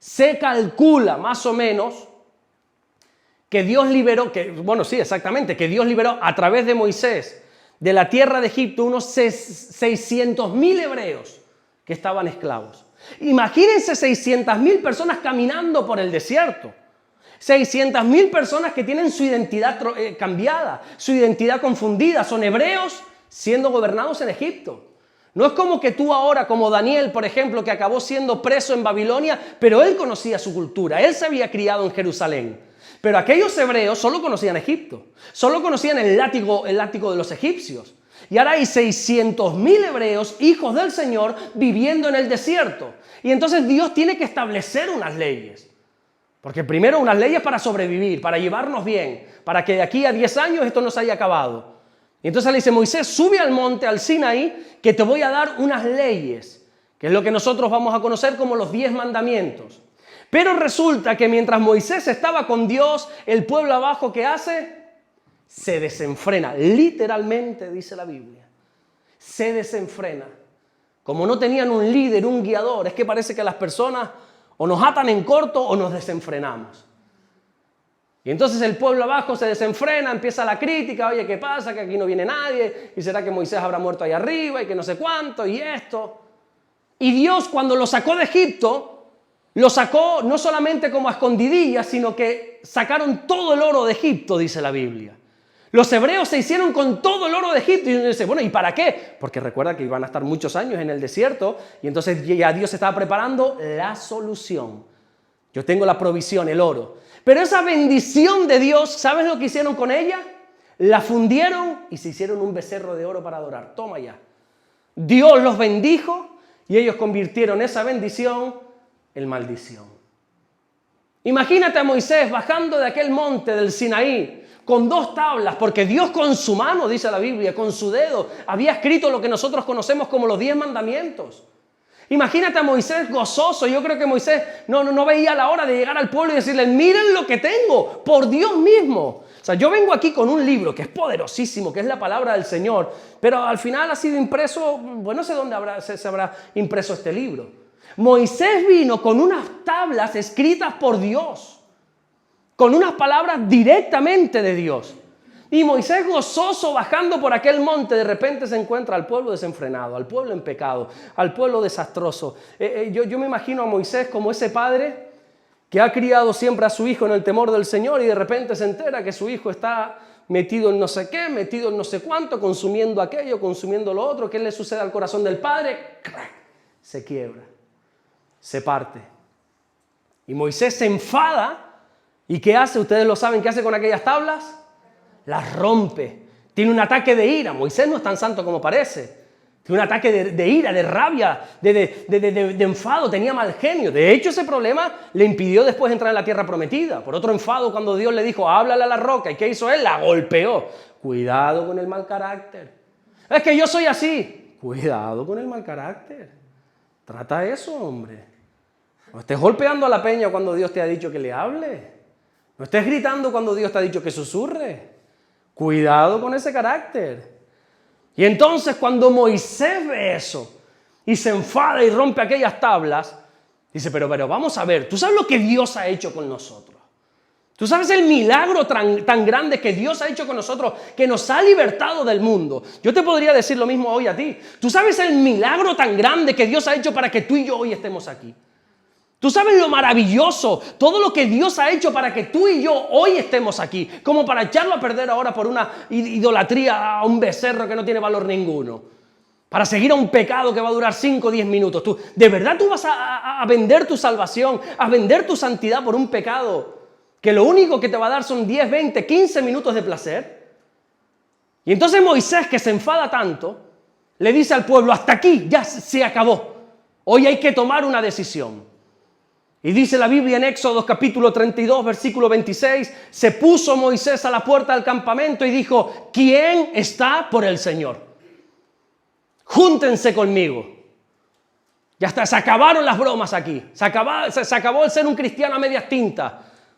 Se calcula más o menos que Dios liberó, que Dios liberó a través de Moisés de la tierra de Egipto unos 600.000 hebreos que estaban esclavos. Imagínense 600.000 personas caminando por el desierto. 600.000 personas que tienen su identidad cambiada, su identidad confundida. Son hebreos siendo gobernados en Egipto. No es como que tú ahora, como Daniel, por ejemplo, que acabó siendo preso en Babilonia, pero él conocía su cultura, él se había criado en Jerusalén. Pero aquellos hebreos solo conocían Egipto, solo conocían el látigo de los egipcios. Y ahora hay 600.000 hebreos, hijos del Señor, viviendo en el desierto. Y entonces Dios tiene que establecer unas leyes. Porque primero unas leyes para sobrevivir, para llevarnos bien, para que de aquí a 10 años esto no se haya acabado. Y entonces le dice, Moisés, sube al monte, al Sinaí, que te voy a dar unas leyes, que es lo que nosotros vamos a conocer como los 10 mandamientos. Pero resulta que mientras Moisés estaba con Dios, el pueblo abajo, ¿qué hace? Se desenfrena, literalmente dice la Biblia. Se desenfrena. Como no tenían un líder, un guiador, es que parece que las personas o nos atan en corto o nos desenfrenamos. Y entonces el pueblo abajo se desenfrena, empieza la crítica, oye, ¿qué pasa? Que aquí no viene nadie, y será que Moisés habrá muerto ahí arriba, y que no sé cuánto, y esto. Y Dios, cuando lo sacó de Egipto, Lo sacó no solamente como a escondidillas, sino que sacaron todo el oro de Egipto, dice la Biblia. Los hebreos se hicieron con todo el oro de Egipto. Y uno dice, bueno, ¿y para qué? Porque recuerda que iban a estar muchos años en el desierto y entonces ya Dios estaba preparando la solución. Yo tengo la provisión, el oro. Pero esa bendición de Dios, ¿sabes lo que hicieron con ella? La fundieron y se hicieron un becerro de oro para adorar. Toma ya. Dios los bendijo y ellos convirtieron esa bendición en maldición. Imagínate a Moisés bajando de aquel monte del Sinaí con 2 tablas, porque Dios con su mano, dice la Biblia, con su dedo, había escrito lo que nosotros conocemos como los 10 mandamientos. Imagínate a Moisés gozoso. Yo creo que Moisés no veía la hora de llegar al pueblo y decirle, miren lo que tengo, por Dios mismo. O sea, yo vengo aquí con un libro que es poderosísimo, que es la palabra del Señor, pero al final ha sido impreso, bueno, no sé dónde se habrá impreso este libro. Moisés vino con unas tablas escritas por Dios, con unas palabras directamente de Dios. Y Moisés gozoso bajando por aquel monte, de repente se encuentra al pueblo desenfrenado, al pueblo en pecado, al pueblo desastroso. Yo me imagino a Moisés como ese padre que ha criado siempre a su hijo en el temor del Señor y de repente se entera que su hijo está metido en no sé qué, metido en no sé cuánto, consumiendo aquello, consumiendo lo otro. ¿Qué le sucede al corazón del padre? ¡Crack! Se quiebra, se parte. Y Moisés se enfada. ¿Y qué hace? Ustedes lo saben, ¿qué hace con aquellas tablas? Las rompe. Tiene un ataque de ira. Moisés no es tan santo como parece. Tiene un ataque de ira, de rabia, de enfado. Tenía mal genio. De hecho, ese problema le impidió después entrar en la tierra prometida. Por otro enfado, cuando Dios le dijo, háblale a la roca. ¿Y qué hizo él? La golpeó. Cuidado con el mal carácter. Es que yo soy así. Cuidado con el mal carácter. Trata eso, hombre. No estés golpeando a la peña cuando Dios te ha dicho que le hable. No estés gritando cuando Dios te ha dicho que susurre. Cuidado con ese carácter. Y entonces cuando Moisés ve eso y se enfada y rompe aquellas tablas, dice, pero vamos a ver, ¿tú sabes lo que Dios ha hecho con nosotros? ¿Tú sabes el milagro tan grande que Dios ha hecho con nosotros, que nos ha libertado del mundo? Yo te podría decir lo mismo hoy a ti. ¿Tú sabes el milagro tan grande que Dios ha hecho para que tú y yo hoy estemos aquí? ¿Tú sabes lo maravilloso, todo lo que Dios ha hecho para que tú y yo hoy estemos aquí? Como para echarlo a perder ahora por una idolatría a un becerro que no tiene valor ninguno. Para seguir a un pecado que va a durar 5 o 10 minutos. ¿De verdad tú vas a vender tu salvación, a vender tu santidad por un pecado que lo único que te va a dar son 10, 20, 15 minutos de placer? Y entonces Moisés, que se enfada tanto, le dice al pueblo, hasta aquí, ya se acabó. Hoy hay que tomar una decisión. Y dice la Biblia en Éxodo capítulo 32, versículo 26, se puso Moisés a la puerta del campamento y dijo, ¿quién está por el Señor? Júntense conmigo. Ya está, se acabaron las bromas aquí. Se acabó el ser un cristiano a medias tintas.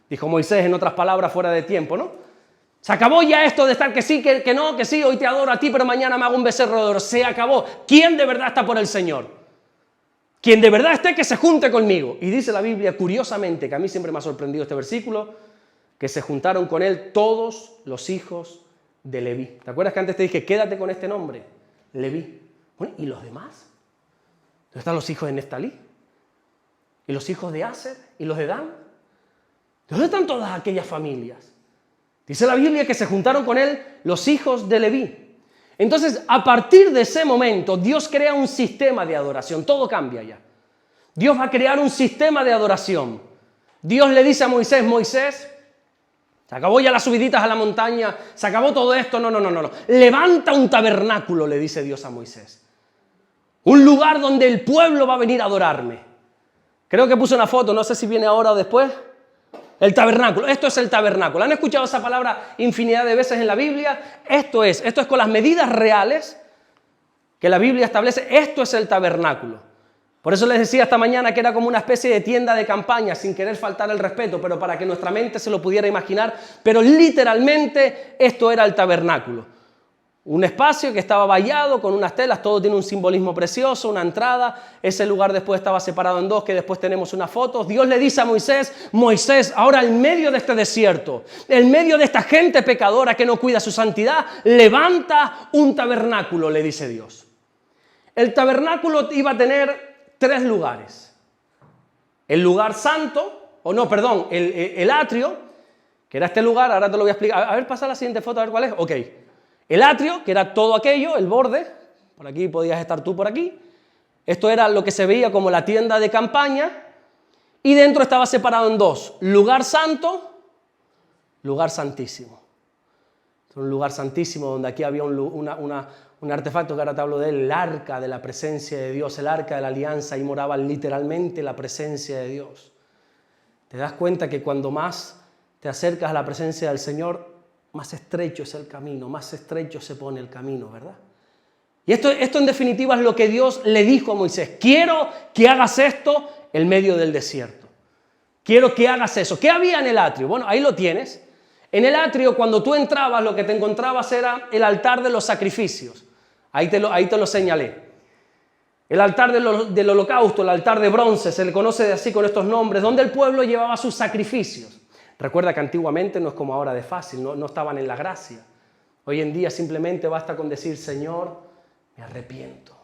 Dijo Moisés en otras palabras fuera de tiempo, ¿no? Se acabó ya esto de estar que sí, que no, que sí, hoy te adoro a ti, pero mañana me hago un becerro de oro. Se acabó. ¿Quién de verdad está por el Señor? Quien de verdad esté, que se junte conmigo. Y dice la Biblia, curiosamente, que a mí siempre me ha sorprendido este versículo, que se juntaron con él todos los hijos de Leví. ¿Te acuerdas que antes te dije, quédate con este nombre? Leví. Bueno, ¿y los demás? ¿Dónde están los hijos de Neftalí? ¿Y los hijos de Aser? ¿Y los de Dan? ¿Dónde están todas aquellas familias? Dice la Biblia que se juntaron con él los hijos de Leví. Entonces, a partir de ese momento, Dios crea un sistema de adoración. Todo cambia ya. Dios va a crear un sistema de adoración. Dios le dice a Moisés, Moisés, se acabó ya las subiditas a la montaña, se acabó todo esto, no. Levanta un tabernáculo, le dice Dios a Moisés. Un lugar donde el pueblo va a venir a adorarme. Creo que puse una foto, no sé si viene ahora o después. El tabernáculo, esto es el tabernáculo. ¿Han escuchado esa palabra infinidad de veces en la Biblia? Esto es con las medidas reales que la Biblia establece. Esto es el tabernáculo. Por eso les decía esta mañana que era como una especie de tienda de campaña, sin querer faltar el respeto, pero para que nuestra mente se lo pudiera imaginar. Pero literalmente esto era el tabernáculo. Un espacio que estaba vallado con unas telas, todo tiene un simbolismo precioso, una entrada. Ese lugar después estaba separado en dos, que después tenemos unas fotos. Dios le dice a Moisés, Moisés, ahora en medio de este desierto, en medio de esta gente pecadora que no cuida su santidad, levanta un tabernáculo, le dice Dios. El tabernáculo iba a tener 3 lugares. el lugar santo, o no, perdón, el atrio, que era este lugar, ahora te lo voy a explicar. A ver, pasa la siguiente foto, a ver cuál es. Ok. El atrio, que era todo aquello, el borde, por aquí podías estar tú por aquí. Esto era lo que se veía como la tienda de campaña, y dentro estaba separado en dos: lugar santo, lugar santísimo. Un lugar santísimo donde aquí había un artefacto que ahora te hablo de él, el arca de la presencia de Dios, el arca de la alianza, y moraba literalmente la presencia de Dios. Te das cuenta que cuando más te acercas a la presencia del Señor, más estrecho es el camino, más estrecho se pone el camino, ¿verdad? Y esto en definitiva es lo que Dios le dijo a Moisés: quiero que hagas esto en medio del desierto. Quiero que hagas eso. ¿Qué había en el atrio? Bueno, ahí lo tienes. En el atrio, cuando tú entrabas, lo que te encontrabas era el altar de los sacrificios. Ahí te lo señalé. El altar del holocausto, el altar de bronce, se le conoce así con estos nombres, donde el pueblo llevaba sus sacrificios. Recuerda que antiguamente no es como ahora de fácil, no estaban en la gracia. Hoy en día simplemente basta con decir: Señor, me arrepiento.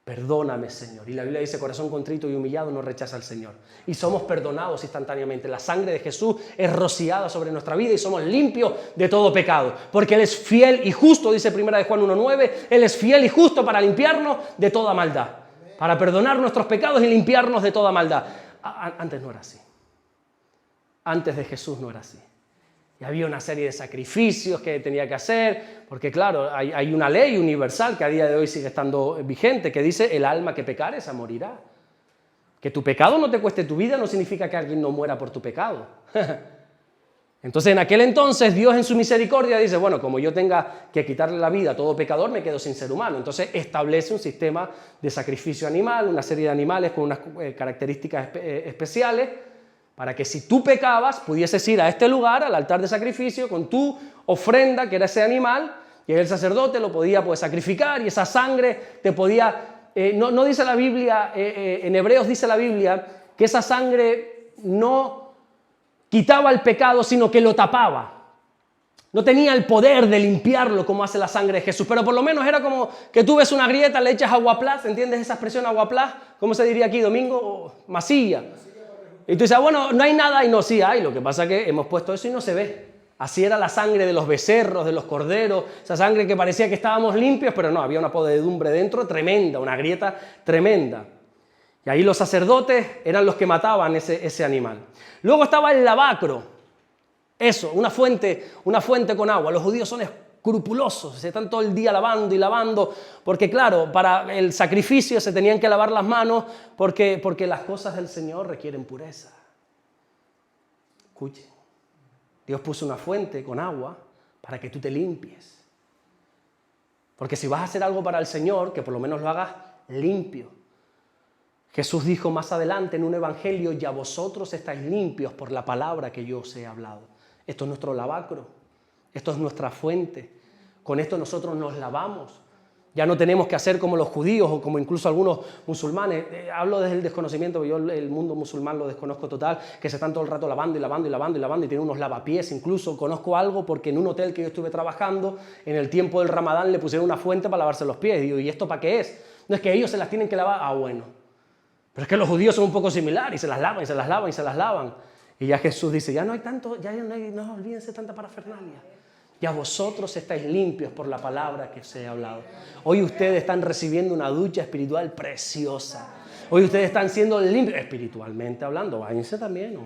Perdóname, Señor. Y la Biblia dice: corazón contrito y humillado no rechaza al Señor. Y somos perdonados instantáneamente. La sangre de Jesús es rociada sobre nuestra vida y somos limpios de todo pecado. Porque Él es fiel y justo, dice 1 Juan 1:9, Él es fiel y justo para limpiarnos de toda maldad. Para perdonar nuestros pecados y limpiarnos de toda maldad. Antes no era así. Antes de Jesús no era así. Y había una serie de sacrificios que tenía que hacer, porque claro, hay una ley universal que a día de hoy sigue estando vigente, que dice: el alma que pecare, esa morirá. Que tu pecado no te cueste tu vida no significa que alguien no muera por tu pecado. Entonces, en aquel entonces, Dios en su misericordia dice: bueno, como yo tenga que quitarle la vida a todo pecador, me quedo sin ser humano. Entonces establece un sistema de sacrificio animal, una serie de animales con unas características especiales, para que si tú pecabas, pudieses ir a este lugar, al altar de sacrificio, con tu ofrenda, que era ese animal, y el sacerdote lo podía sacrificar, y esa sangre te podía... no dice la Biblia, en Hebreos dice la Biblia, que esa sangre no quitaba el pecado, sino que lo tapaba. No tenía el poder de limpiarlo como hace la sangre de Jesús, pero por lo menos era como que tú ves una grieta, le echas aguaplaz, ¿entiendes esa expresión aguaplaz? ¿Cómo se diría aquí, Domingo? Masilla. Y tú dices: bueno, no hay nada, y no, sí hay, lo que pasa es que hemos puesto eso y no se ve. Así era la sangre de los becerros, de los corderos, esa sangre que parecía que estábamos limpios, pero no, había una podredumbre dentro tremenda, una grieta tremenda. Y ahí los sacerdotes eran los que mataban ese animal. Luego estaba el lavacro, eso, una fuente con agua. Los judíos son escrupulosos, se están todo el día lavando y lavando, porque claro, para el sacrificio se tenían que lavar las manos, porque las cosas del Señor requieren pureza. Escuche, Dios puso una fuente con agua para que tú te limpies. Porque si vas a hacer algo para el Señor, que por lo menos lo hagas limpio. Jesús dijo más adelante en un evangelio: ya vosotros estáis limpios por la palabra que yo os he hablado. Esto es nuestro lavacro, esto es nuestra fuente. Con esto nosotros nos lavamos. Ya no tenemos que hacer como los judíos o como incluso algunos musulmanes. Hablo desde el desconocimiento, porque yo el mundo musulmán lo desconozco total, que se están todo el rato lavando y tienen unos lavapiés. Incluso conozco algo porque en un hotel que yo estuve trabajando, en el tiempo del Ramadán le pusieron una fuente para lavarse los pies. Y digo: ¿y esto para qué es? No es que ellos se las tienen que lavar. Ah, bueno. Pero es que los judíos son un poco similares y se las lavan y se las lavan y se las lavan. Y ya Jesús dice: ya no hay tanto, no olvídense tanta parafernalia. Ya vosotros estáis limpios por la palabra que os he hablado. Hoy ustedes están recibiendo una ducha espiritual preciosa. Hoy ustedes están siendo limpios, espiritualmente hablando. Váyanse también, ¿no?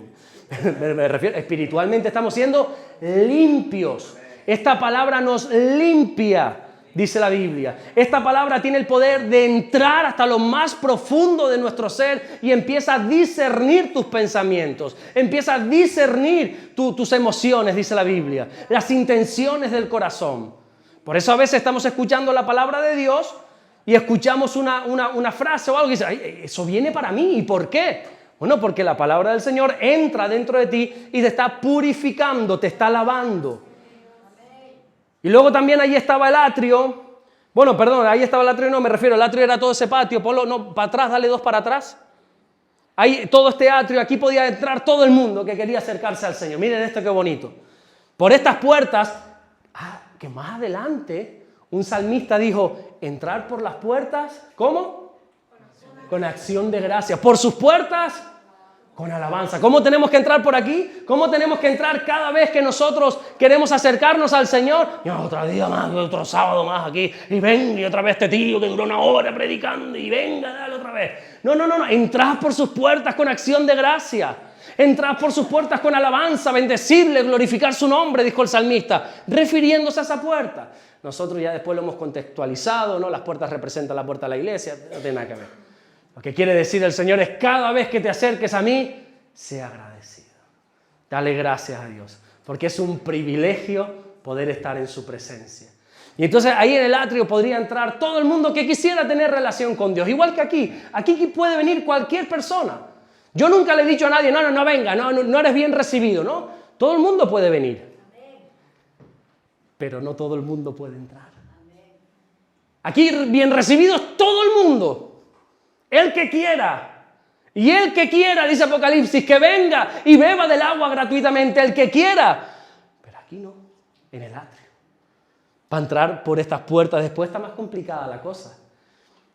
Me refiero, espiritualmente estamos siendo limpios. Esta palabra nos limpia, dice la Biblia. Esta palabra tiene el poder de entrar hasta lo más profundo de nuestro ser y empieza a discernir tus pensamientos, empieza a discernir tus emociones, dice la Biblia, las intenciones del corazón. Por eso a veces estamos escuchando la palabra de Dios y escuchamos una frase o algo y dices: ay, eso viene para mí, ¿y por qué? Bueno, porque la palabra del Señor entra dentro de ti y te está purificando, te está lavando. Y luego también ahí estaba el atrio. Bueno, perdón, ahí estaba el atrio, no me refiero, el atrio era todo ese patio. Ponlo, no, para atrás, dale 2 para atrás. Ahí, todo este atrio, aquí podía entrar todo el mundo que quería acercarse al Señor. Miren esto qué bonito. Por estas puertas, que más adelante un salmista dijo: entrar por las puertas, ¿cómo? Con acción de gracia. Por sus puertas, Con alabanza. ¿Cómo tenemos que entrar por aquí? ¿Cómo tenemos que entrar cada vez que nosotros queremos acercarnos al Señor? Otro día más, otro sábado más aquí. Y venga, y otra vez este tío que duró 1 hora predicando. Y venga, dale otra vez. No. Entrad por sus puertas con acción de gracia. Entrad por sus puertas con alabanza, bendecirle, glorificar su nombre, dijo el salmista, refiriéndose a esa puerta. Nosotros ya después lo hemos contextualizado, ¿no? Las puertas representan la puerta de la iglesia, no tiene nada que ver. Lo que quiere decir el Señor es cada vez que te acerques a mí, sea agradecido. Dale gracias a Dios, porque es un privilegio poder estar en su presencia. Y entonces ahí en el atrio podría entrar todo el mundo que quisiera tener relación con Dios. Igual que aquí. Aquí puede venir cualquier persona. Yo nunca le he dicho a nadie, no venga, no eres bien recibido, ¿no? Todo el mundo puede venir. Pero no todo el mundo puede entrar. Aquí bien recibido es todo el mundo. El que quiera. Y el que quiera, dice Apocalipsis, que venga y beba del agua gratuitamente, el que quiera. Pero aquí no, en el atrio. Para entrar por estas puertas después está más complicada la cosa.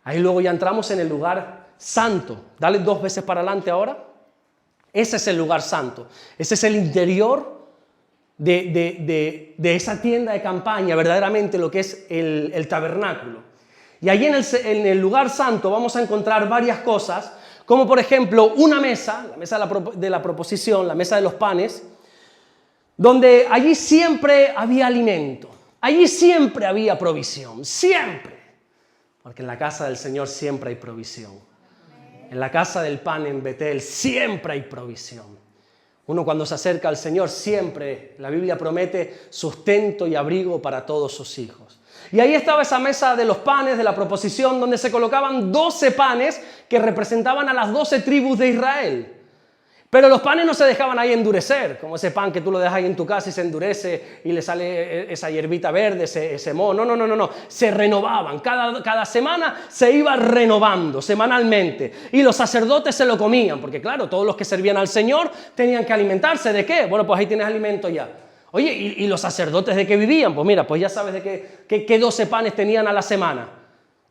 Ahí luego ya entramos en el lugar santo. Dale 2 veces para adelante ahora. Ese es el lugar santo. Ese es el interior de esa tienda de campaña, verdaderamente lo que es el tabernáculo. Y allí en el lugar santo vamos a encontrar varias cosas, como por ejemplo una mesa, la mesa de la proposición, la mesa de los panes, donde allí siempre había alimento, allí siempre había provisión, siempre. Porque en la casa del Señor siempre hay provisión. En la casa del pan en Betel siempre hay provisión. Uno cuando se acerca al Señor siempre, la Biblia promete sustento y abrigo para todos sus hijos. Y ahí estaba esa mesa de los panes, de la proposición, donde se colocaban 12 panes que representaban a las 12 tribus de Israel. Pero los panes no se dejaban ahí endurecer, como ese pan que tú lo dejas ahí en tu casa y se endurece y le sale esa hierbita verde, ese moho. No. Se renovaban. Cada semana se iba renovando, semanalmente. Y los sacerdotes se lo comían, porque claro, todos los que servían al Señor tenían que alimentarse. ¿De qué? Bueno, pues ahí tienes alimento ya. Oye, ¿y los sacerdotes de qué vivían? Pues mira, pues ya sabes de qué 12 panes tenían a la semana.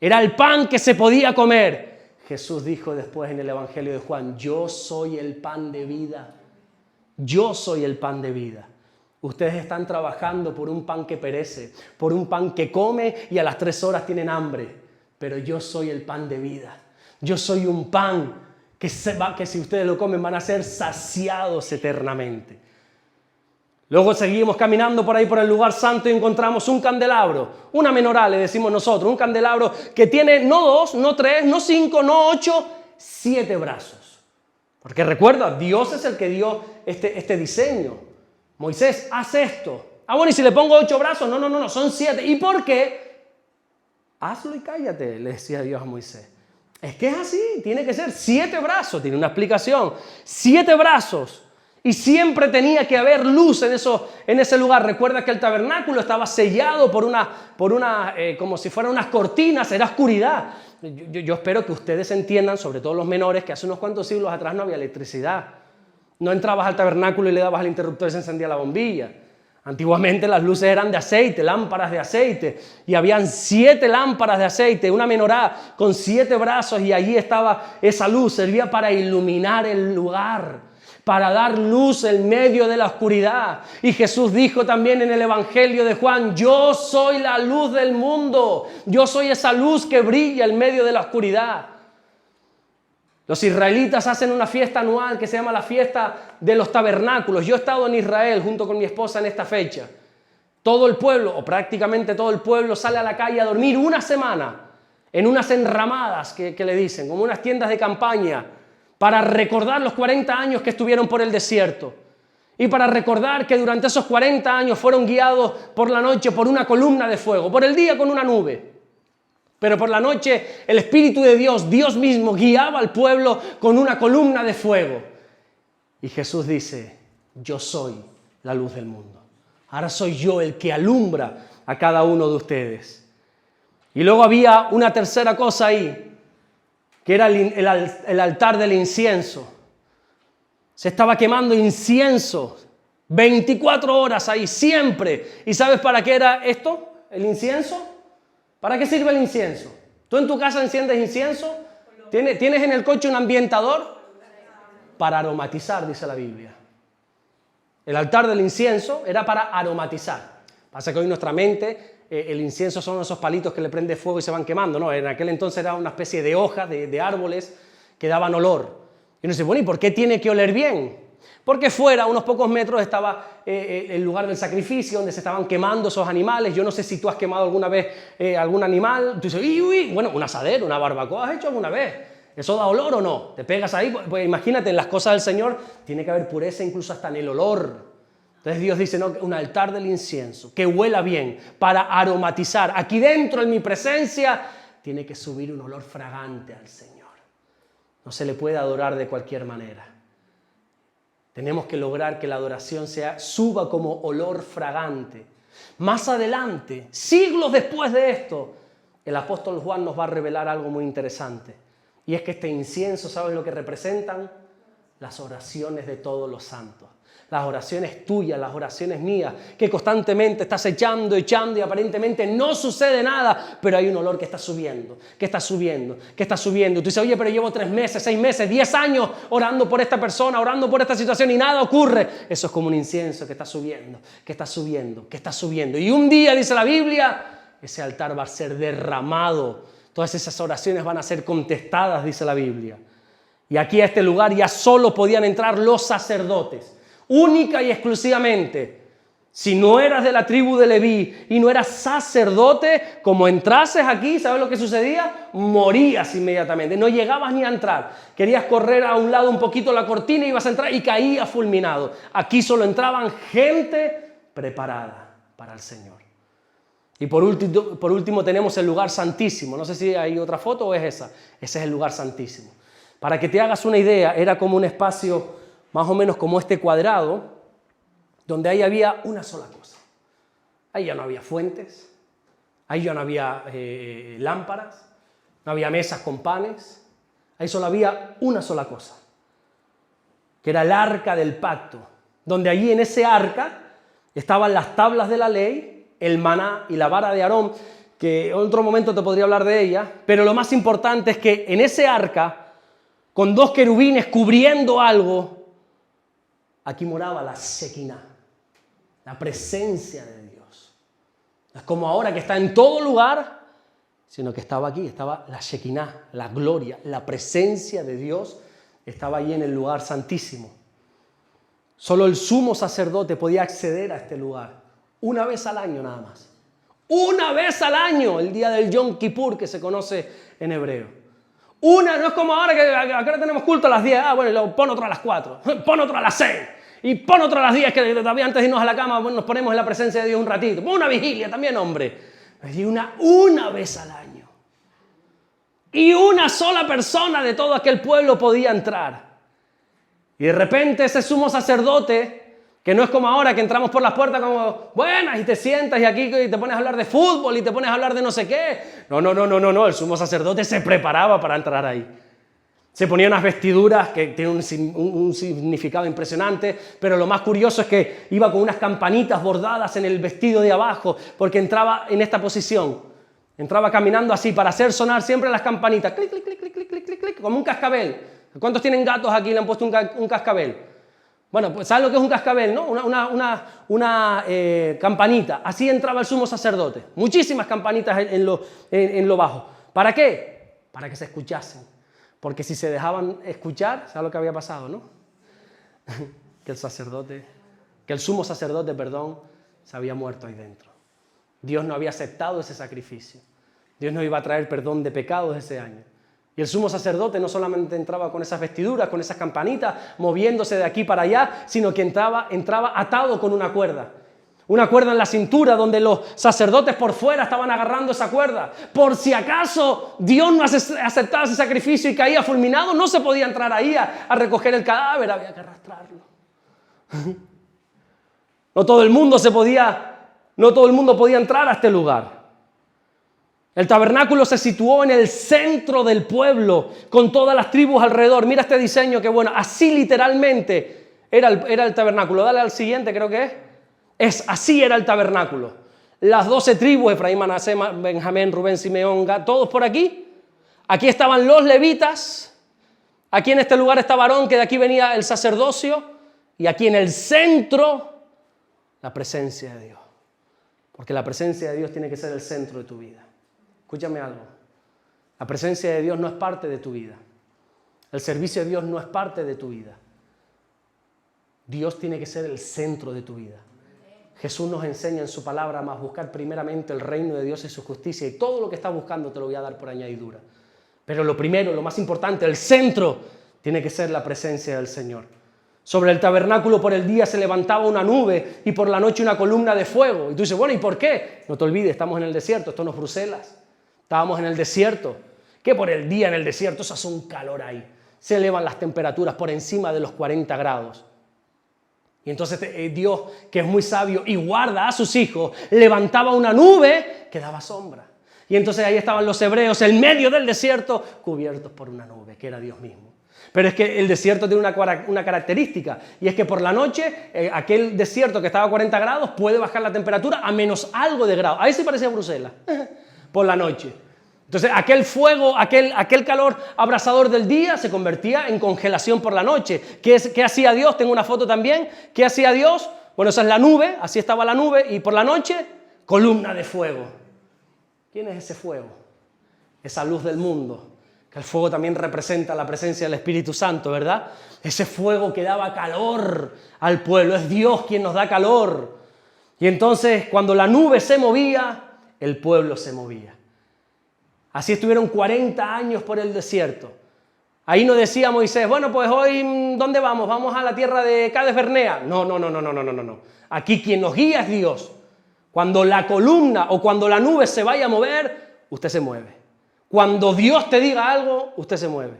Era el pan que se podía comer. Jesús dijo después en el Evangelio de Juan, yo soy el pan de vida. Yo soy el pan de vida. Ustedes están trabajando por un pan que perece, por un pan que come y a las 3 horas tienen hambre. Pero yo soy el pan de vida. Yo soy un pan que si ustedes lo comen van a ser saciados eternamente. Luego seguimos caminando por ahí por el lugar santo y encontramos un candelabro, una menorá le decimos nosotros, un candelabro que tiene no 2, no 3, no 5, no 8, 7 brazos. Porque recuerda, Dios es el que dio este diseño. Moisés, haz esto. Bueno, y si le pongo 8 brazos, no, son 7. ¿Y por qué? Hazlo y cállate, le decía Dios a Moisés. Es que es así, tiene que ser 7 brazos, tiene una explicación. 7 brazos. Y siempre tenía que haber luz en ese lugar. Recuerda que el tabernáculo estaba sellado por una como si fueran unas cortinas, era oscuridad. Yo espero que ustedes entiendan, sobre todo los menores, que hace unos cuantos siglos atrás no había electricidad. No entrabas al tabernáculo y le dabas al interruptor y se encendía la bombilla. Antiguamente las luces eran de aceite, lámparas de aceite. Y habían 7 lámparas de aceite, una menorá con 7 brazos y allí estaba esa luz. Servía para iluminar el lugar, para dar luz en medio de la oscuridad. Y Jesús dijo también en el Evangelio de Juan, yo soy la luz del mundo, yo soy esa luz que brilla en medio de la oscuridad. Los israelitas hacen una fiesta anual que se llama la fiesta de los tabernáculos. Yo he estado en Israel junto con mi esposa en esta fecha. Todo el pueblo, o prácticamente todo el pueblo, sale a la calle a dormir una semana en unas enramadas que le dicen, como unas tiendas de campaña, para recordar los 40 años que estuvieron por el desierto y para recordar que durante esos 40 años fueron guiados por la noche por una columna de fuego, por el día con una nube, pero por la noche el Espíritu de Dios, Dios mismo, guiaba al pueblo con una columna de fuego. Y Jesús dice, yo soy la luz del mundo. Ahora soy yo el que alumbra a cada uno de ustedes. Y luego había una tercera cosa ahí, que era el altar del incienso. Se estaba quemando incienso 24 horas ahí, siempre. ¿Y sabes para qué era esto? ¿El incienso? ¿Para qué sirve el incienso? ¿Tú en tu casa enciendes incienso? ¿Tienes en el coche un ambientador? para aromatizar, dice la Biblia. El altar del incienso era para aromatizar. Pasa que hoy nuestra mente, el incienso son esos palitos que le prende fuego y se van quemando. No, en aquel entonces era una especie de hojas, de árboles que daban olor. Y uno dice, bueno, ¿y por qué tiene que oler bien? Porque fuera, a unos pocos metros, estaba el lugar del sacrificio, donde se estaban quemando esos animales. Yo no sé si tú has quemado alguna vez algún animal. Tú dices, uy, bueno, un asadero, una barbacoa, ¿has hecho alguna vez? ¿Eso da olor o no? ¿Te pegas ahí? Pues imagínate, en las cosas del Señor tiene que haber pureza incluso hasta en el olor. Entonces Dios dice, no, un altar del incienso, que huela bien, para aromatizar. Aquí dentro, en mi presencia, tiene que subir un olor fragante al Señor. No se le puede adorar de cualquier manera. Tenemos que lograr que la adoración suba como olor fragante. Más adelante, siglos después de esto, el apóstol Juan nos va a revelar algo muy interesante. Y es que este incienso, ¿sabes lo que representan? Las oraciones de todos los santos. Las oraciones tuyas, las oraciones mías, que constantemente estás echando y aparentemente no sucede nada, pero hay un olor que está subiendo, que está subiendo, que está subiendo. Tú dices, oye, pero llevo 3 meses, 6 meses, 10 años orando por esta persona, orando por esta situación y nada ocurre. Eso es como un incienso que está subiendo, que está subiendo, que está subiendo. Y un día, dice la Biblia, ese altar va a ser derramado. Todas esas oraciones van a ser contestadas, dice la Biblia. Y aquí a este lugar ya solo podían entrar los sacerdotes. Única y exclusivamente, si no eras de la tribu de Leví y no eras sacerdote, como entrases aquí, ¿sabes lo que sucedía? Morías inmediatamente, no llegabas ni a entrar. Querías correr a un lado un poquito la cortina, ibas a entrar y caías fulminado. Aquí solo entraban gente preparada para el Señor. Y por último tenemos el lugar santísimo. No sé si hay otra foto o es esa. Ese es el lugar santísimo. Para que te hagas una idea, era como un espacio más o menos como este cuadrado, donde ahí había una sola cosa. Ahí ya no había fuentes, ahí ya no había lámparas, no había mesas con panes, ahí solo había una sola cosa, que era el arca del pacto, donde allí en ese arca estaban las tablas de la ley, el maná y la vara de Aarón, que en otro momento te podría hablar de ella, pero lo más importante es que en ese arca, con 2 querubines cubriendo algo, aquí moraba la Shekinah, la presencia de Dios. No es como ahora que está en todo lugar, sino que estaba aquí, estaba la Shekinah, la gloria, la presencia de Dios, estaba allí en el lugar santísimo. Solo el sumo sacerdote podía acceder a este lugar, una vez al año nada más. Una vez al año, el día del Yom Kippur, que se conoce en hebreo. No es como ahora que acá tenemos culto a las 10, bueno, pon otro a las 4, pon otro a las 6. Y pon otro a las 10, que todavía antes de irnos a la cama nos ponemos en la presencia de Dios un ratito. Pon una vigilia también, hombre. Y una vez al año. Y una sola persona de todo aquel pueblo podía entrar. Y de repente ese sumo sacerdote, que no es como ahora que entramos por las puertas como, buenas, y te sientas y aquí y te pones a hablar de fútbol y te pones a hablar de no sé qué. No, el sumo sacerdote se preparaba para entrar ahí. Se ponía unas vestiduras que tienen un significado impresionante, pero lo más curioso es que iba con unas campanitas bordadas en el vestido de abajo, porque entraba en esta posición. Entraba caminando así para hacer sonar siempre las campanitas. Clic, clic, clic, clic, clic, clic, clic, clic, como un cascabel. ¿Cuántos tienen gatos aquí y le han puesto un cascabel? Bueno, pues ¿sabes lo que es un cascabel, no? Una campanita. Así entraba el sumo sacerdote. Muchísimas campanitas en lo bajo. ¿Para qué? Para que se escuchasen. Porque si se dejaban escuchar, ¿sabes lo que había pasado, no? que el sumo sacerdote, se había muerto ahí dentro. Dios no había aceptado ese sacrificio. Dios no iba a traer perdón de pecados ese año. Y el sumo sacerdote no solamente entraba con esas vestiduras, con esas campanitas, moviéndose de aquí para allá, sino que entraba atado con una cuerda. Una cuerda en la cintura donde los sacerdotes por fuera estaban agarrando esa cuerda. Por si acaso Dios no aceptaba ese sacrificio y caía fulminado, no se podía entrar ahí a recoger el cadáver, había que arrastrarlo. No todo el mundo podía entrar a este lugar. El tabernáculo se situó en el centro del pueblo, con todas las tribus alrededor. Mira este diseño, qué bueno. Así literalmente era el tabernáculo. Dale al siguiente, creo que es. Así era el tabernáculo. Las 12 tribus, Efraín, Manasés, Benjamín, Rubén, Simeón, Gad, todos por aquí. Aquí estaban los levitas. Aquí en este lugar está varón, que de aquí venía el sacerdocio, y aquí en el centro, la presencia de Dios. Porque la presencia de Dios tiene que ser el centro de tu vida. Escúchame algo. La presencia de Dios no es parte de tu vida. El servicio de Dios no es parte de tu vida. Dios tiene que ser el centro de tu vida. Jesús nos enseña en su palabra más buscar primeramente el reino de Dios y su justicia, y todo lo que estás buscando te lo voy a dar por añadidura. Pero lo primero, lo más importante, el centro, tiene que ser la presencia del Señor. Sobre el tabernáculo por el día se levantaba una nube y por la noche una columna de fuego. Y tú dices, bueno, ¿y por qué? No te olvides, estamos en el desierto, esto no es Bruselas. Estábamos en el desierto. Que por el día en el desierto se hace un calor ahí. Se elevan las temperaturas por encima de los 40 grados. Y entonces Dios, que es muy sabio y guarda a sus hijos, levantaba una nube que daba sombra. Y entonces ahí estaban los hebreos en medio del desierto, cubiertos por una nube, que era Dios mismo. Pero es que el desierto tiene una característica, y es que por la noche, aquel desierto que estaba a 40 grados puede bajar la temperatura a menos algo de grado. Ahí sí parecía Bruselas, por la noche. Entonces aquel fuego, aquel calor abrasador del día se convertía en congelación por la noche. ¿Qué hacía Dios? Tengo una foto también. ¿Qué hacía Dios? Bueno, esa es la nube, así estaba la nube, y por la noche, columna de fuego. ¿Quién es ese fuego? Esa luz del mundo. Que el fuego también representa la presencia del Espíritu Santo, ¿verdad? Ese fuego que daba calor al pueblo. Es Dios quien nos da calor. Y entonces, cuando la nube se movía, el pueblo se movía. Así estuvieron 40 años por el desierto. Ahí no decía Moisés, bueno, pues hoy, ¿dónde vamos? ¿Vamos a la tierra de Cades Barnea? No. Aquí quien nos guía es Dios. Cuando la columna o cuando la nube se vaya a mover, usted se mueve. Cuando Dios te diga algo, usted se mueve.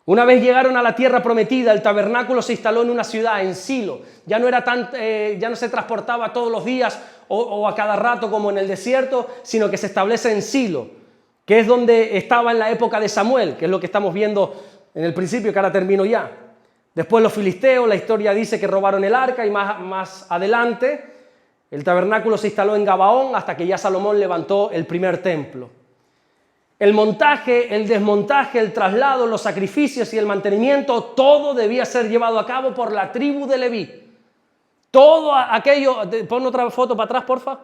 Una vez llegaron a la tierra prometida, el tabernáculo se instaló en una ciudad, en Silo. Ya no se transportaba todos los días o a cada rato como en el desierto, sino que se establece en Silo, que es donde estaba en la época de Samuel, que es lo que estamos viendo en el principio, que ahora termino ya. Después los filisteos, la historia dice que robaron el arca, y más adelante el tabernáculo se instaló en Gabaón hasta que ya Salomón levantó el primer templo. El montaje, el desmontaje, el traslado, los sacrificios y el mantenimiento, todo debía ser llevado a cabo por la tribu de Leví. Todo aquello, pon otra foto para atrás, porfa,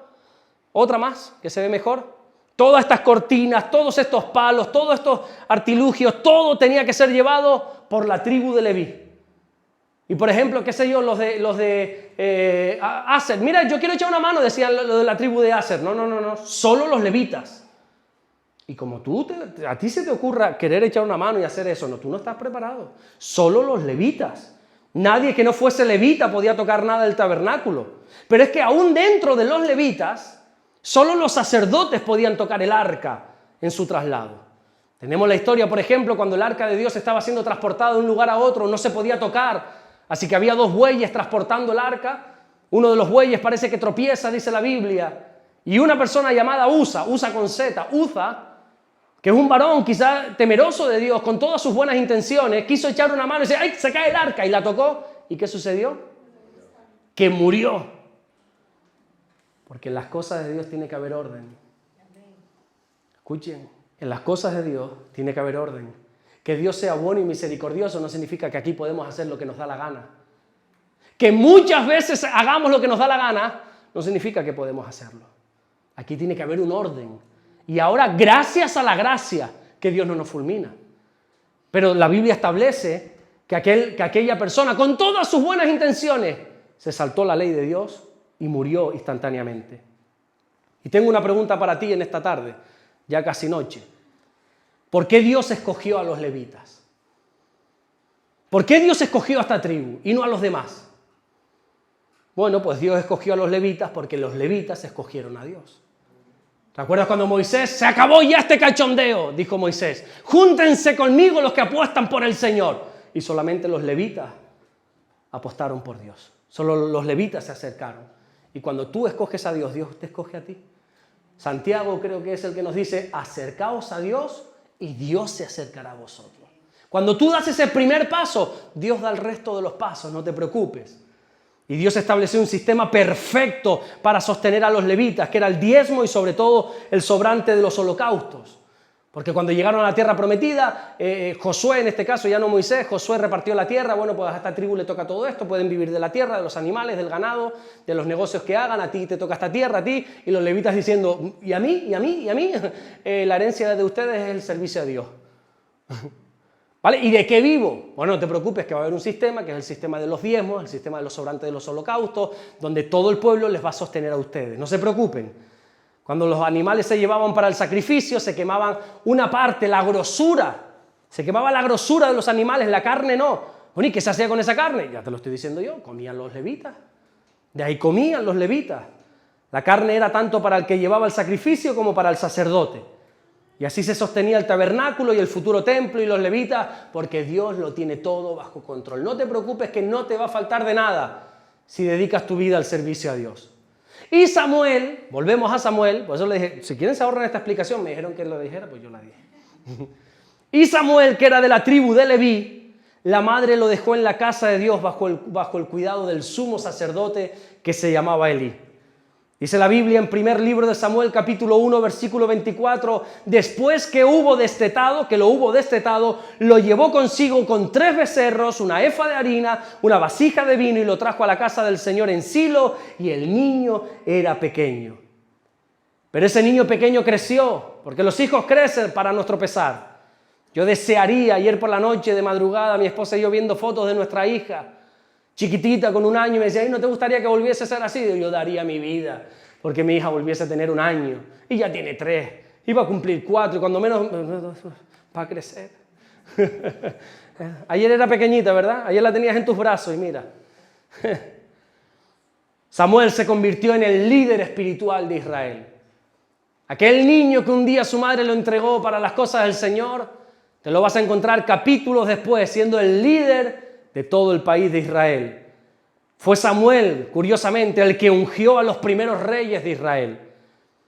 otra más, que se ve mejor. Todas estas cortinas, todos estos palos, todos estos artilugios, todo tenía que ser llevado por la tribu de Leví. Y por ejemplo, qué sé yo, los de Aser. Mira, yo quiero echar una mano, decían los de la tribu de Aser. No, solo los levitas. Y como a ti se te ocurra querer echar una mano y hacer eso, no, tú no estás preparado. Solo los levitas. Nadie que no fuese levita podía tocar nada del tabernáculo. Pero es que aún dentro de los levitas, solo los sacerdotes podían tocar el arca en su traslado. Tenemos la historia, por ejemplo, cuando el arca de Dios estaba siendo transportada de un lugar a otro, no se podía tocar. Así que había 2 bueyes transportando el arca. Uno de los bueyes parece que tropieza, dice la Biblia. Y una persona llamada Uza con Z, Uza, que es un varón quizá temeroso de Dios, con todas sus buenas intenciones, quiso echar una mano y dice, ¡ay, se cae el arca! Y la tocó. ¿Y qué sucedió? Que murió. Porque en las cosas de Dios tiene que haber orden. Escuchen, en las cosas de Dios tiene que haber orden. Que Dios sea bueno y misericordioso no significa que aquí podemos hacer lo que nos da la gana. Que muchas veces hagamos lo que nos da la gana no significa que podemos hacerlo. Aquí tiene que haber un orden. Y ahora, gracias a la gracia, que Dios no nos fulmina. Pero la Biblia establece que aquella persona, con todas sus buenas intenciones, se saltó la ley de Dios y murió instantáneamente. Y tengo una pregunta para ti en esta tarde, ya casi noche. ¿Por qué Dios escogió a los levitas? ¿Por qué Dios escogió a esta tribu y no a los demás? Bueno, pues Dios escogió a los levitas porque los levitas escogieron a Dios. ¿Te acuerdas cuando Moisés, se acabó ya este cachondeo? Dijo Moisés, júntense conmigo los que apuestan por el Señor. Y solamente los levitas apostaron por Dios. Solo los levitas se acercaron. Y cuando tú escoges a Dios, Dios te escoge a ti. Santiago creo que es el que nos dice, acercaos a Dios y Dios se acercará a vosotros. Cuando tú das ese primer paso, Dios da el resto de los pasos, no te preocupes. Y Dios estableció un sistema perfecto para sostener a los levitas, que era el diezmo y sobre todo el sobrante de los holocaustos. Porque cuando llegaron a la tierra prometida, Josué, en este caso ya no Moisés, Josué repartió la tierra. Bueno, pues a esta tribu le toca todo esto, pueden vivir de la tierra, de los animales, del ganado, de los negocios que hagan, a ti te toca esta tierra, a ti. Y los levitas diciendo, ¿y a mí? ¿Y a mí? ¿Y a mí? La herencia de ustedes es el servicio a Dios. ¿Vale? ¿Y de qué vivo? Bueno, no te preocupes que va a haber un sistema, que es el sistema de los diezmos, el sistema de los sobrantes de los holocaustos, donde todo el pueblo les va a sostener a ustedes. No se preocupen. Cuando los animales se llevaban para el sacrificio, se quemaban una parte, la grosura. Se quemaba la grosura de los animales, la carne no. Bueno, ¿y qué se hacía con esa carne? Ya te lo estoy diciendo yo, comían los levitas. De ahí comían los levitas. La carne era tanto para el que llevaba el sacrificio como para el sacerdote. Y así se sostenía el tabernáculo y el futuro templo y los levitas, porque Dios lo tiene todo bajo control. No te preocupes que no te va a faltar de nada si dedicas tu vida al servicio a Dios. Y Samuel, volvemos a Samuel, por eso le dije, si quieren se ahorran esta explicación, me dijeron que lo dijera, pues yo la dije. Y Samuel, que era de la tribu de Leví, la madre lo dejó en la casa de Dios bajo el cuidado del sumo sacerdote que se llamaba Elí. Dice la Biblia en primer libro de Samuel, capítulo 1, versículo 24, después que lo hubo destetado, lo llevó consigo con 3 becerros, una efa de harina, una vasija de vino y lo trajo a la casa del Señor en Silo, y el niño era pequeño. Pero ese niño pequeño creció, porque los hijos crecen para nuestro pesar. Yo desearía, ayer por la noche de madrugada, mi esposa y yo viendo fotos de nuestra hija, chiquitita con 1 año, y me decía, ¿no te gustaría que volviese a ser así? Yo daría mi vida porque mi hija volviese a tener 1 año, y ya tiene 3, iba a cumplir 4, y cuando menos va a crecer. Ayer era pequeñita, ¿verdad? Ayer la tenías en tus brazos y mira. Samuel se convirtió en el líder espiritual de Israel. Aquel niño que un día su madre lo entregó para las cosas del Señor, te lo vas a encontrar capítulos después siendo el líder de todo el país de Israel. Fue Samuel, curiosamente, el que ungió a los primeros reyes de Israel.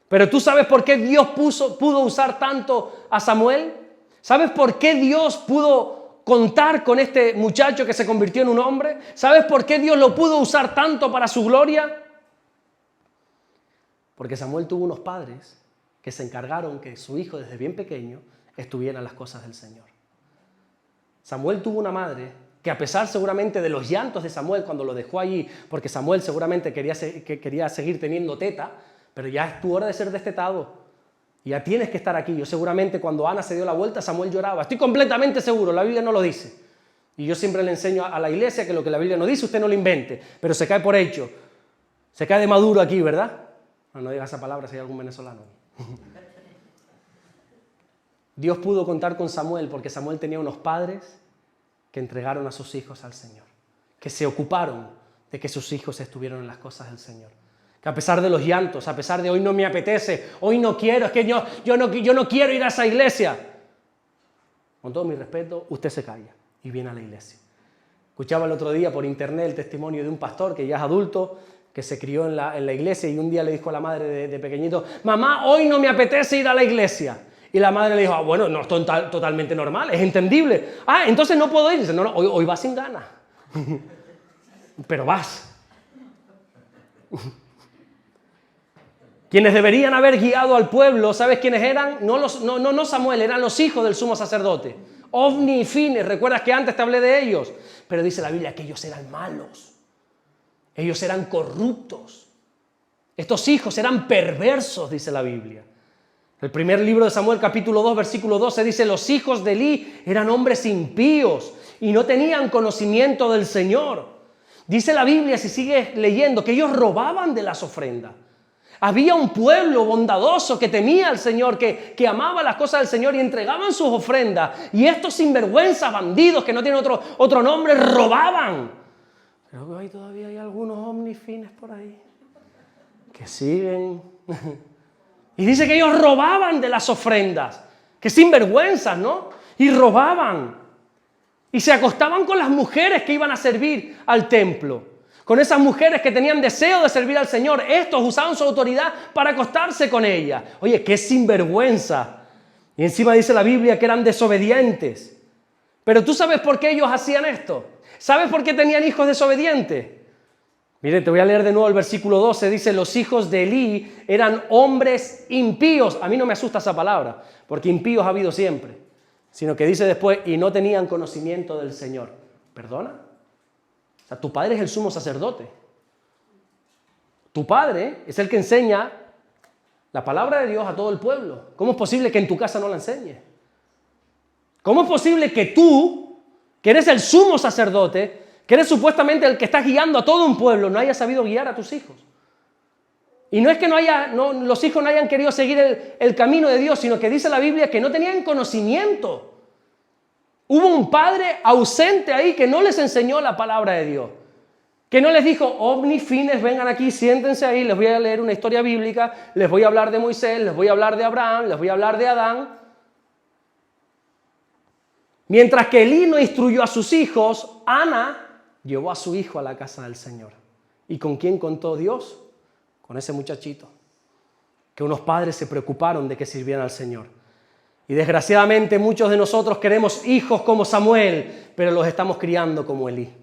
Pero ¿tú sabes por qué Dios pudo usar tanto a Samuel? ¿Sabes por qué Dios pudo contar con este muchacho que se convirtió en un hombre? ¿Sabes por qué Dios lo pudo usar tanto para su gloria? Porque Samuel tuvo unos padres que se encargaron que su hijo desde bien pequeño estuviera en las cosas del Señor. Samuel tuvo una madre que a pesar seguramente de los llantos de Samuel cuando lo dejó allí, porque Samuel seguramente quería seguir teniendo teta, pero ya es tu hora de ser destetado, y ya tienes que estar aquí. Yo seguramente cuando Ana se dio la vuelta, Samuel lloraba, estoy completamente seguro, la Biblia no lo dice, y yo siempre le enseño a la iglesia que lo que la Biblia no dice, usted no lo invente, pero se cae por hecho, se cae de maduro aquí, ¿verdad? No digas esa palabra si hay algún venezolano. Dios pudo contar con Samuel porque Samuel tenía unos padres que entregaron a sus hijos al Señor, que se ocuparon de que sus hijos estuvieran en las cosas del Señor. Que a pesar de los llantos, a pesar de hoy no me apetece, hoy no quiero, es que yo no quiero ir a esa iglesia. Con todo mi respeto, usted se calla y viene a la iglesia. Escuchaba el otro día por internet el testimonio de un pastor que ya es adulto, que se crió en la iglesia, y un día le dijo a la madre de pequeñito, mamá, hoy no me apetece ir a la iglesia. Y la madre le dijo, bueno, no es totalmente normal, es entendible. Entonces no puedo ir. Dice, no, hoy vas sin ganas. Pero vas. Quienes deberían haber guiado al pueblo, ¿sabes quiénes eran? No Samuel, eran los hijos del sumo sacerdote. Ofni y Fines, ¿recuerdas que antes te hablé de ellos? Pero dice la Biblia que ellos eran malos. Ellos eran corruptos. Estos hijos eran perversos, dice la Biblia. El primer libro de Samuel, capítulo 2, versículo 12, dice, los hijos de Elí eran hombres impíos y no tenían conocimiento del Señor. Dice la Biblia, si sigues leyendo, que ellos robaban de las ofrendas. Había un pueblo bondadoso que temía al Señor, que amaba las cosas del Señor y entregaban sus ofrendas. Y estos sinvergüenzas, bandidos, que no tienen otro nombre, robaban. Pero hoy todavía hay algunos omnifines por ahí que siguen. Y dice que ellos robaban de las ofrendas. Que sinvergüenzas, ¿no? Y robaban. Y se acostaban con las mujeres que iban a servir al templo. Con esas mujeres que tenían deseo de servir al Señor. Estos usaban su autoridad para acostarse con ellas. Oye, qué sinvergüenza. Y encima dice la Biblia que eran desobedientes. Pero ¿tú sabes por qué ellos hacían esto? ¿Sabes por qué tenían hijos desobedientes? Mire, te voy a leer de nuevo el versículo 12. Dice, los hijos de Elí eran hombres impíos. A mí no me asusta esa palabra, porque impíos ha habido siempre. Sino que dice después, y no tenían conocimiento del Señor. ¿Perdona? O sea, tu padre es el sumo sacerdote. Tu padre es el que enseña la palabra de Dios a todo el pueblo. ¿Cómo es posible que en tu casa no la enseñe? ¿Cómo es posible que tú, que eres el sumo sacerdote, que eres supuestamente el que está guiando a todo un pueblo, no hayas sabido guiar a tus hijos? Y no es que los hijos no hayan querido seguir el camino de Dios, sino que dice la Biblia que no tenían conocimiento. Hubo un padre ausente ahí que no les enseñó la palabra de Dios. Que no les dijo, ovni, fines, vengan aquí, siéntense ahí, les voy a leer una historia bíblica, les voy a hablar de Moisés, les voy a hablar de Abraham, les voy a hablar de Adán. Mientras que Elí no instruyó a sus hijos, Ana llevó a su hijo a la casa del Señor. ¿Y con quién contó Dios? Con ese muchachito. Que unos padres se preocuparon de que sirvieran al Señor. Y desgraciadamente muchos de nosotros queremos hijos como Samuel, pero los estamos criando como Elí.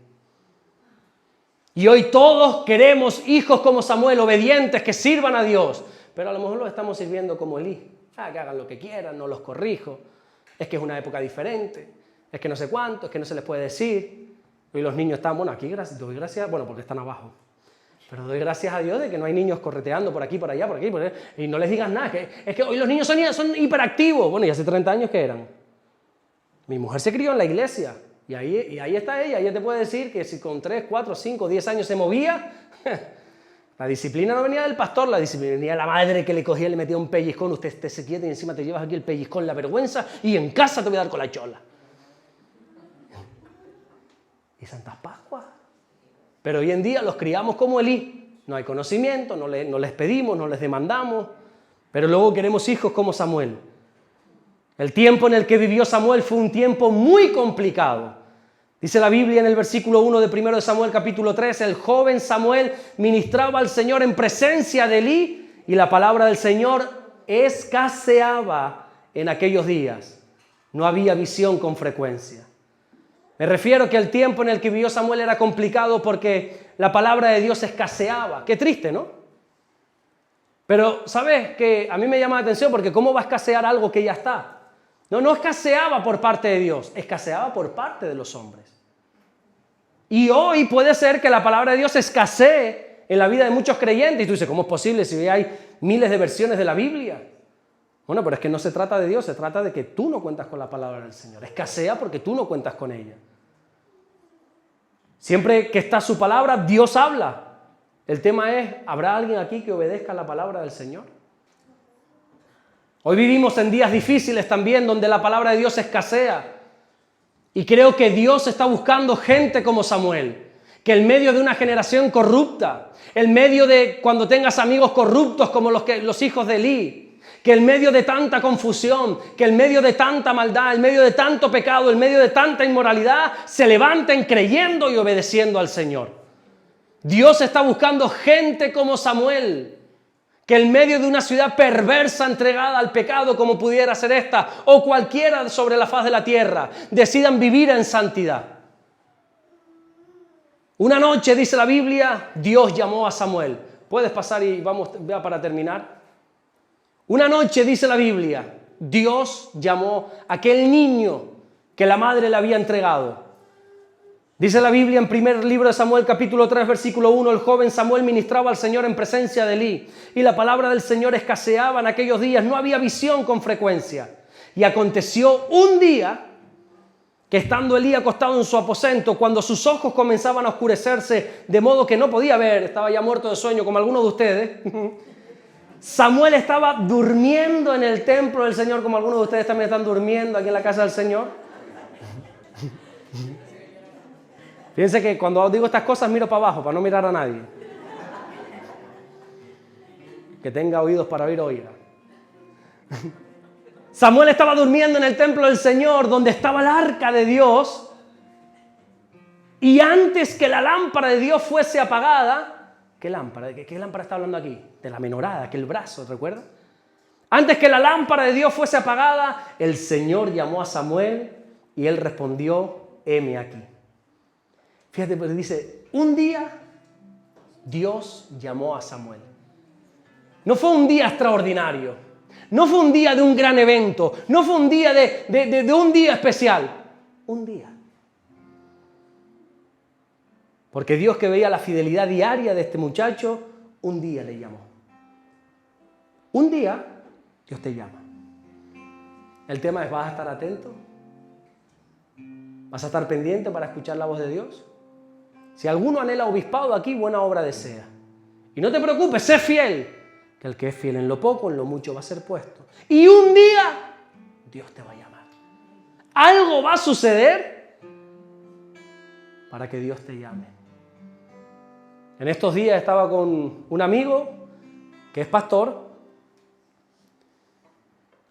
Y hoy todos queremos hijos como Samuel, obedientes, que sirvan a Dios, pero a lo mejor los estamos sirviendo como Elí. Que hagan lo que quieran, no los corrijo. Es que es una época diferente, es que no sé cuánto, es que no se les puede decir. Hoy los niños están, bueno, aquí doy gracias, bueno, porque están abajo. Pero doy gracias a Dios de que no hay niños correteando por aquí, por allá, por aquí, por allá, y no les digas nada. Es que hoy los niños son hiperactivos. Bueno, y hace 30 años que eran. Mi mujer se crió en la iglesia, y ahí está ella te puede decir que si con 3, 4, 5, 10 años se movía, la disciplina no venía del pastor, la disciplina venía de la madre que le cogía y le metía un pellizcón. Usted se quieta y encima te llevas aquí el pellizcón, la vergüenza, y en casa te voy a dar con la chola. Y Santas Pascuas. Pero hoy en día los criamos como Elí. No hay conocimiento, no les pedimos, no les demandamos, pero luego queremos hijos como Samuel. El tiempo en el que vivió Samuel fue un tiempo muy complicado. Dice la Biblia en el versículo 1 de 1 de Samuel capítulo 3, el joven Samuel ministraba al Señor en presencia de Elí y la palabra del Señor escaseaba en aquellos días. No había visión con frecuencia. Me refiero que el tiempo en el que vivió Samuel era complicado porque la palabra de Dios escaseaba. Qué triste, ¿no? Pero, ¿sabes? Que a mí me llama la atención porque ¿cómo va a escasear algo que ya está? No escaseaba por parte de Dios, escaseaba por parte de los hombres. Y hoy puede ser que la palabra de Dios escasee en la vida de muchos creyentes. Y tú dices, ¿cómo es posible si hay miles de versiones de la Biblia? Bueno, pero es que no se trata de Dios, se trata de que tú no cuentas con la palabra del Señor. Escasea porque tú no cuentas con ella. Siempre que está su palabra, Dios habla. El tema es, ¿habrá alguien aquí que obedezca la palabra del Señor? Hoy vivimos en días difíciles también donde la palabra de Dios escasea. Y creo que Dios está buscando gente como Samuel, que en medio de una generación corrupta, en medio de cuando tengas amigos corruptos como los hijos de Elí, que en medio de tanta confusión, que en medio de tanta maldad, en medio de tanto pecado, en medio de tanta inmoralidad, se levanten creyendo y obedeciendo al Señor. Dios está buscando gente como Samuel, que en medio de una ciudad perversa entregada al pecado como pudiera ser esta, o cualquiera sobre la faz de la tierra, decidan vivir en santidad. Una noche, dice la Biblia, Dios llamó a Samuel. ¿Puedes pasar y vamos ya para terminar? Una noche, dice la Biblia, Dios llamó a aquel niño que la madre le había entregado. Dice la Biblia en primer libro de Samuel, capítulo 3, versículo 1, el joven Samuel ministraba al Señor en presencia de Elí, y la palabra del Señor escaseaba en aquellos días, no había visión con frecuencia. Y aconteció un día que estando Elí acostado en su aposento, cuando sus ojos comenzaban a oscurecerse, de modo que no podía ver, estaba ya muerto de sueño como algunos de ustedes, Samuel estaba durmiendo en el templo del Señor, como algunos de ustedes también están durmiendo aquí en la casa del Señor. Fíjense que cuando digo estas cosas miro para abajo, para no mirar a nadie. Que tenga oídos para oír, oiga. Samuel estaba durmiendo en el templo del Señor, donde estaba el arca de Dios. Y antes que la lámpara de Dios fuese apagada, ¿qué lámpara? ¿De qué lámpara está hablando aquí? De la menorá, aquel brazo, ¿recuerda? Antes que la lámpara de Dios fuese apagada, el Señor llamó a Samuel y él respondió, heme aquí. Fíjate, pues dice, un día Dios llamó a Samuel. No fue un día extraordinario, no fue un día de un gran evento, no fue un día de un día especial, un día. Porque Dios, que veía la fidelidad diaria de este muchacho, un día le llamó. Un día Dios te llama. El tema es, ¿vas a estar atento? ¿Vas a estar pendiente para escuchar la voz de Dios? Si alguno anhela obispado aquí, buena obra desea. Y no te preocupes, sé fiel, que el que es fiel en lo poco, en lo mucho va a ser puesto. Y un día Dios te va a llamar. Algo va a suceder para que Dios te llame. En estos días estaba con un amigo que es pastor.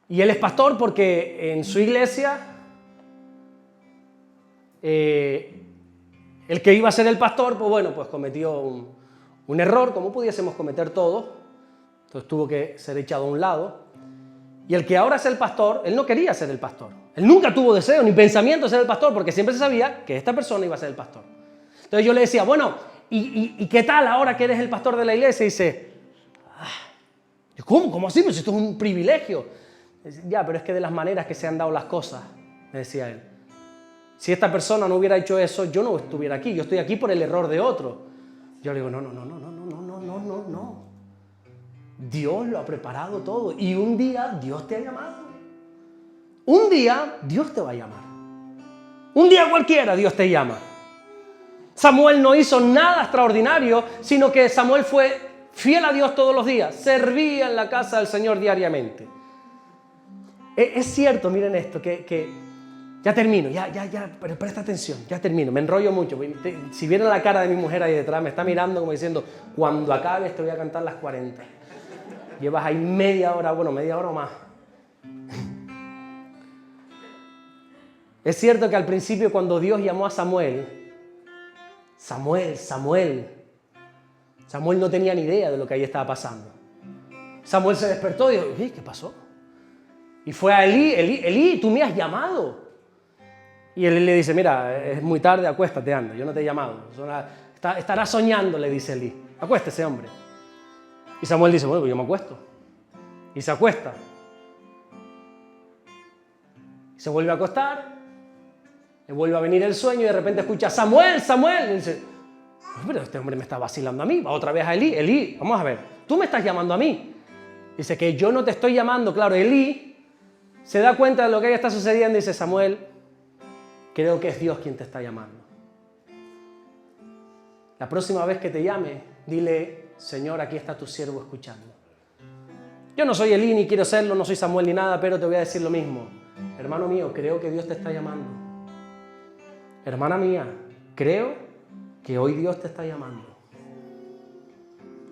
Y él es pastor porque en su iglesia el que iba a ser el pastor, pues cometió un error, como pudiésemos cometer todos. Entonces tuvo que ser echado a un lado. Y el que ahora es el pastor, él no quería ser el pastor. Él nunca tuvo deseo ni pensamiento de ser el pastor, porque siempre se sabía que esta persona iba a ser el pastor. Entonces yo le decía, bueno, ¿y qué tal ahora que eres el pastor de la iglesia? Y dice, ¿cómo así? Pues esto es un privilegio. Ya, pero es que de las maneras que se han dado las cosas, me decía él. Si esta persona no hubiera hecho eso, yo no estuviera aquí. Yo estoy aquí por el error de otro. Yo le digo, no. Dios lo ha preparado todo. Y un día Dios te ha llamado. Un día Dios te va a llamar. Un día cualquiera Dios te llama. Samuel no hizo nada extraordinario, sino que Samuel fue fiel a Dios todos los días. Servía en la casa del Señor diariamente. Es cierto, miren esto, que ya termino, pero presta atención, ya termino, me enrollo mucho. Si vieron la cara de mi mujer ahí detrás, me está mirando como diciendo, cuando acabes te voy a cantar las 40. Llevas ahí media hora o más. Es cierto que al principio cuando Dios llamó a Samuel no tenía ni idea de lo que ahí estaba pasando. Samuel se despertó y dijo, ¿qué pasó? Y fue a Elí, tú me has llamado. Y él le dice, mira, es muy tarde, acuéstate, anda, yo no te he llamado. Estará soñando, le dice Elí. Acuéstese, hombre. Y Samuel dice, bueno, pues yo me acuesto. Y se acuesta. Y se vuelve a acostar. Le vuelve a venir el sueño y de repente escucha, Samuel. Y dice, pero este hombre me está vacilando a mí. Va otra vez a Elí, vamos a ver, tú me estás llamando a mí. Dice que yo no te estoy llamando. Claro, Elí se da cuenta de lo que ahí está sucediendo y dice, Samuel, creo que es Dios quien te está llamando. La próxima vez que te llame, dile, Señor, aquí está tu siervo escuchando. Yo no soy Elí ni quiero serlo, no soy Samuel ni nada, pero te voy a decir lo mismo. Hermano mío, creo que Dios te está llamando. Hermana mía, creo que hoy Dios te está llamando.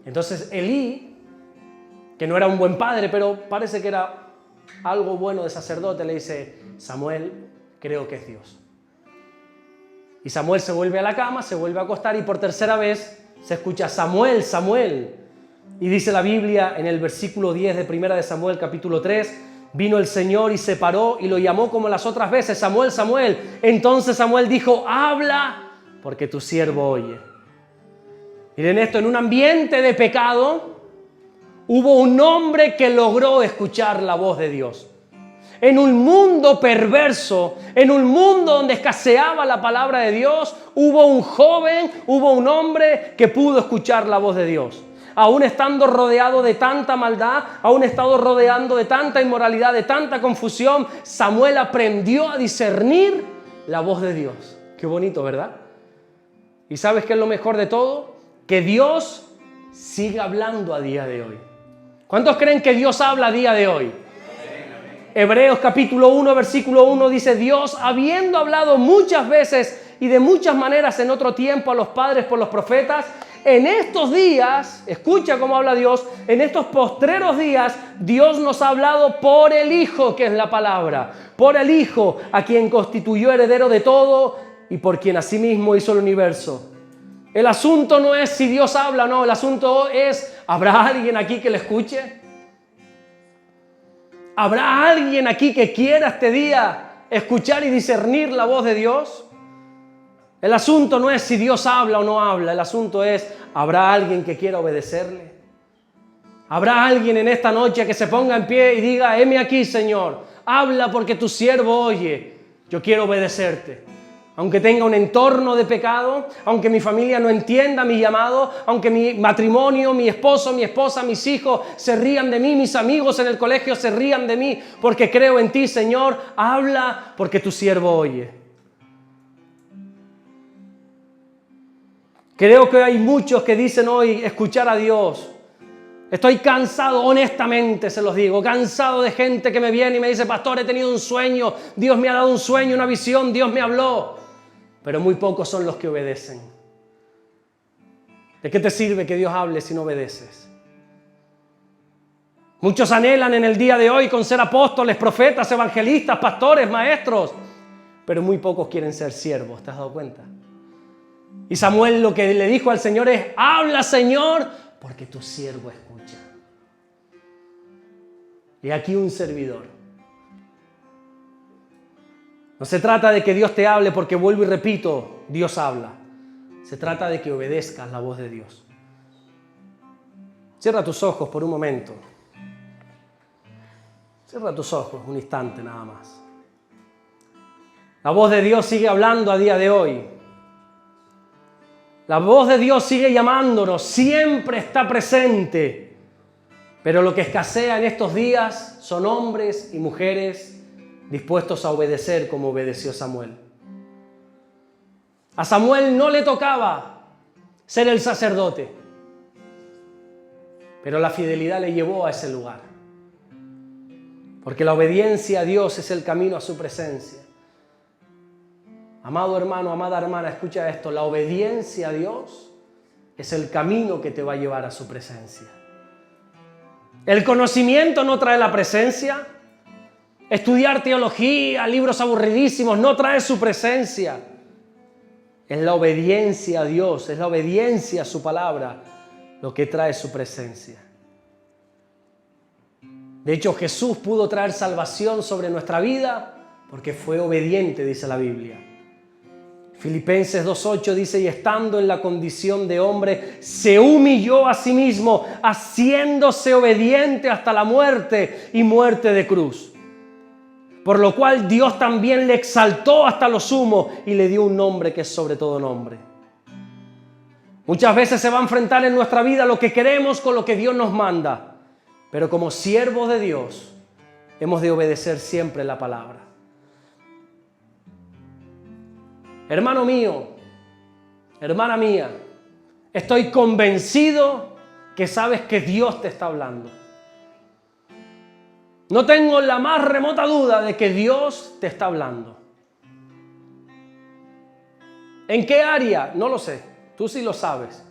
Entonces Elí, que no era un buen padre, pero parece que era algo bueno de sacerdote, le dice, Samuel, creo que es Dios. Y Samuel se vuelve a la cama, se vuelve a acostar y por tercera vez se escucha, Samuel, Samuel. Y dice la Biblia en el versículo 10 de 1 de Samuel, capítulo 3, vino el Señor y se paró y lo llamó como las otras veces, Samuel, Samuel. Entonces Samuel dijo, habla, porque tu siervo oye. Miren esto, en un ambiente de pecado, hubo un hombre que logró escuchar la voz de Dios. En un mundo perverso, en un mundo donde escaseaba la palabra de Dios, hubo un joven, hubo un hombre que pudo escuchar la voz de Dios. Aún estando rodeado de tanta maldad, aún estando rodeando de tanta inmoralidad, de tanta confusión, Samuel aprendió a discernir la voz de Dios. Qué bonito, ¿verdad? ¿Y sabes qué es lo mejor de todo? Que Dios sigue hablando a día de hoy. ¿Cuántos creen que Dios habla a día de hoy? Hebreos capítulo 1, versículo 1 dice, Dios, habiendo hablado muchas veces y de muchas maneras en otro tiempo a los padres por los profetas, en estos días, escucha cómo habla Dios, en estos postreros días, Dios nos ha hablado por el Hijo, que es la palabra, por el Hijo, a quien constituyó heredero de todo y por quien asimismo hizo el universo. El asunto no es si Dios habla o no, el asunto es, ¿habrá alguien aquí que le escuche? ¿Habrá alguien aquí que quiera este día escuchar y discernir la voz de Dios? El asunto no es si Dios habla o no habla, el asunto es, ¿habrá alguien que quiera obedecerle? ¿Habrá alguien en esta noche que se ponga en pie y diga, heme aquí, Señor, habla porque tu siervo oye, yo quiero obedecerte? Aunque tenga un entorno de pecado, aunque mi familia no entienda mi llamado, aunque mi matrimonio, mi esposo, mi esposa, mis hijos se rían de mí, mis amigos en el colegio se rían de mí, porque creo en ti, Señor, habla porque tu siervo oye. Creo que hay muchos que dicen hoy escuchar a Dios. Estoy cansado, honestamente se los digo, cansado de gente que me viene y me dice, pastor, he tenido un sueño, Dios me ha dado un sueño, una visión, Dios me habló. Pero muy pocos son los que obedecen. ¿De qué te sirve que Dios hable si no obedeces? Muchos anhelan en el día de hoy con ser apóstoles, profetas, evangelistas, pastores, maestros, pero muy pocos quieren ser siervos, ¿te has dado cuenta? Y Samuel lo que le dijo al Señor es, habla, Señor, porque tu siervo escucha. Y aquí un servidor. No se trata de que Dios te hable porque, vuelvo y repito, Dios habla. Se trata de que obedezcas la voz de Dios. Cierra tus ojos por un momento. Cierra tus ojos un instante nada más. La voz de Dios sigue hablando a día de hoy. La voz de Dios sigue llamándonos, siempre está presente. Pero lo que escasea en estos días son hombres y mujeres dispuestos a obedecer como obedeció Samuel. A Samuel no le tocaba ser el sacerdote, pero la fidelidad le llevó a ese lugar. Porque la obediencia a Dios es el camino a su presencia. Amado hermano, amada hermana, escucha esto. La obediencia a Dios es el camino que te va a llevar a su presencia. El conocimiento no trae la presencia. Estudiar teología, libros aburridísimos, no trae su presencia. Es la obediencia a Dios, es la obediencia a su palabra lo que trae su presencia. De hecho, Jesús pudo traer salvación sobre nuestra vida porque fue obediente, dice la Biblia. Filipenses 2:8 dice, y estando en la condición de hombre, se humilló a sí mismo, haciéndose obediente hasta la muerte y muerte de cruz. Por lo cual Dios también le exaltó hasta lo sumo y le dio un nombre que es sobre todo nombre. Muchas veces se va a enfrentar en nuestra vida lo que queremos con lo que Dios nos manda. Pero como siervos de Dios, hemos de obedecer siempre la palabra. Hermano mío, hermana mía, estoy convencido que sabes que Dios te está hablando. No tengo la más remota duda de que Dios te está hablando. ¿En qué área? No lo sé. Tú sí lo sabes.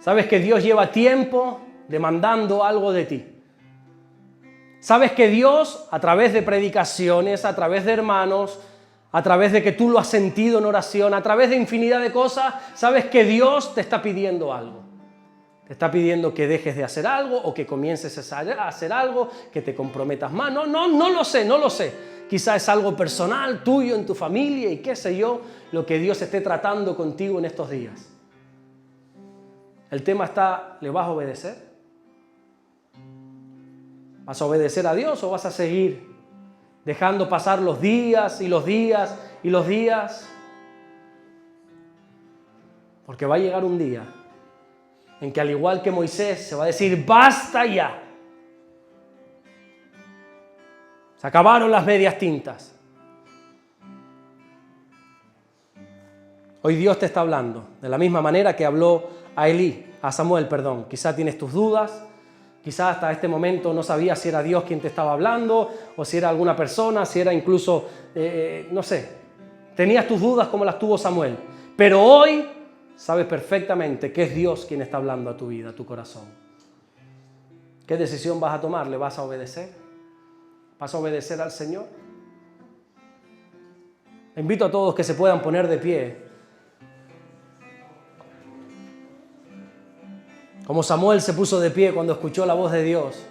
Sabes que Dios lleva tiempo demandando algo de ti. Sabes que Dios, a través de predicaciones, a través de hermanos, a través de que tú lo has sentido en oración, a través de infinidad de cosas, sabes que Dios te está pidiendo algo. Te está pidiendo que dejes de hacer algo o que comiences a hacer algo, que te comprometas más. No lo sé. Quizá es algo personal, tuyo, en tu familia y qué sé yo, lo que Dios esté tratando contigo en estos días. El tema está, ¿le vas a obedecer? ¿Vas a obedecer a Dios o vas a seguir dejando pasar los días y los días y los días? Porque va a llegar un día en que, al igual que Moisés, se va a decir, ¡basta ya! Se acabaron las medias tintas. Hoy Dios te está hablando de la misma manera que habló a Samuel. Quizá tienes tus dudas, quizá hasta este momento no sabías si era Dios quien te estaba hablando o si era alguna persona, si era incluso, no sé, tenías tus dudas como las tuvo Samuel. Pero hoy sabes perfectamente que es Dios quien está hablando a tu vida, a tu corazón. ¿Qué decisión vas a tomar? ¿Le vas a obedecer? ¿Vas a obedecer al Señor? Invito a todos que se puedan poner de pie. Como Samuel se puso de pie cuando escuchó la voz de Dios.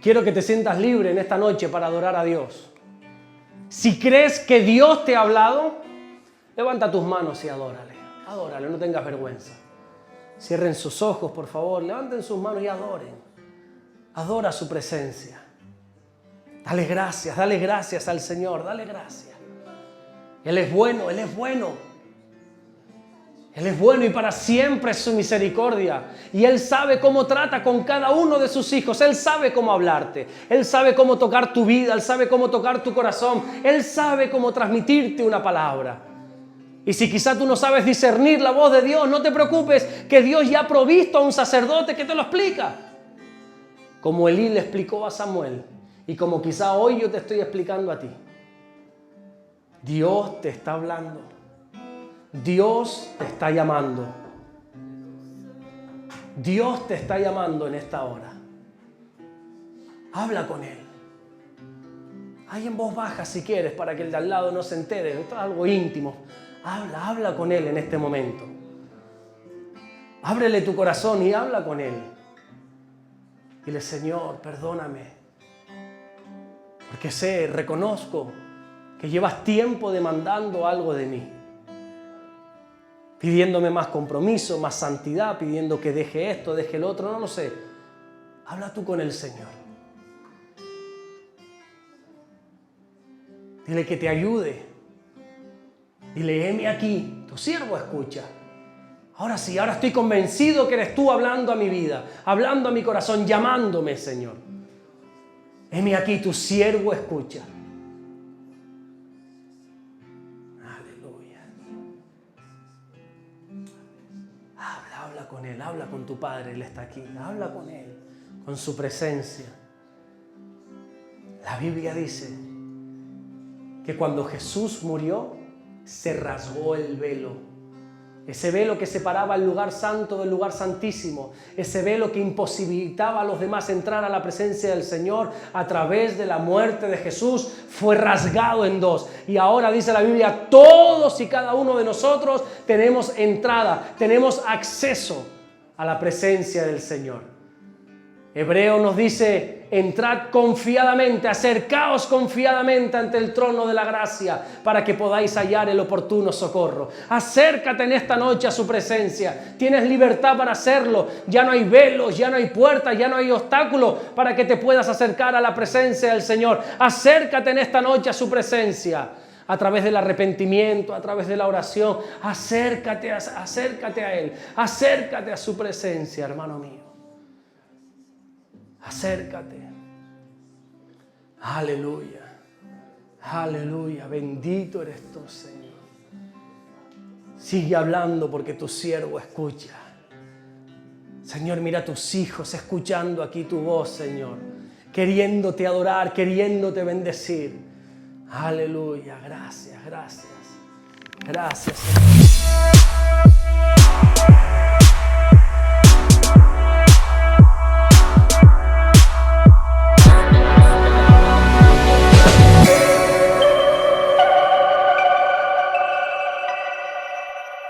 Quiero que te sientas libre en esta noche para adorar a Dios. Si crees que Dios te ha hablado, levanta tus manos y adórale. Adórale, no tengas vergüenza. Cierren sus ojos, por favor. Levanten sus manos y adoren. Adora su presencia. Dale gracias al Señor. Dale gracias. Él es bueno, Él es bueno. Él es bueno y para siempre es su misericordia. Y Él sabe cómo trata con cada uno de sus hijos. Él sabe cómo hablarte. Él sabe cómo tocar tu vida. Él sabe cómo tocar tu corazón. Él sabe cómo transmitirte una palabra. Y si quizá tú no sabes discernir la voz de Dios, no te preocupes, que Dios ya ha provisto a un sacerdote que te lo explica. Como Elí le explicó a Samuel y como quizá hoy yo te estoy explicando a ti. Dios te está hablando. Dios te está llamando. Dios te está llamando en esta hora. Habla con Él. Hay en voz baja si quieres para que el de al lado no se entere. Esto es algo íntimo. Habla con Él en este momento. Ábrele tu corazón y habla con Él. Dile, Señor, perdóname. Porque reconozco que llevas tiempo demandando algo de mí. Pidiéndome más compromiso, más santidad, pidiendo que deje esto, deje el otro, no lo sé. Habla tú con el Señor. Dile que te ayude. Dile, heme aquí, tu siervo escucha. Ahora sí, ahora estoy convencido que eres tú hablando a mi vida, hablando a mi corazón, llamándome, Señor. Heme aquí, tu siervo escucha. Habla con Él, habla con tu Padre, Él está aquí. Habla con Él, con su presencia. La Biblia dice que cuando Jesús murió, se rasgó el velo. Ese velo que separaba el lugar santo del lugar santísimo. Ese velo que imposibilitaba a los demás entrar a la presencia del Señor a través de la muerte de Jesús, fue rasgado en dos. Y ahora dice la Biblia, todos y cada uno de nosotros tenemos entrada, tenemos acceso a la presencia del Señor. Hebreo nos dice, entrad confiadamente, acercaos confiadamente ante el trono de la gracia para que podáis hallar el oportuno socorro. Acércate en esta noche a su presencia. Tienes libertad para hacerlo. Ya no hay velos, ya no hay puertas, ya no hay obstáculos para que te puedas acercar a la presencia del Señor. Acércate en esta noche a su presencia. A través del arrepentimiento, a través de la oración. Acércate a Él. Acércate a su presencia, hermano mío. Acércate. Aleluya. Aleluya. Bendito eres tú, Señor. Sigue hablando porque tu siervo escucha. Señor, mira a tus hijos escuchando aquí tu voz, Señor. Queriéndote adorar, queriéndote bendecir. Aleluya. Gracias, gracias. Gracias, Señor.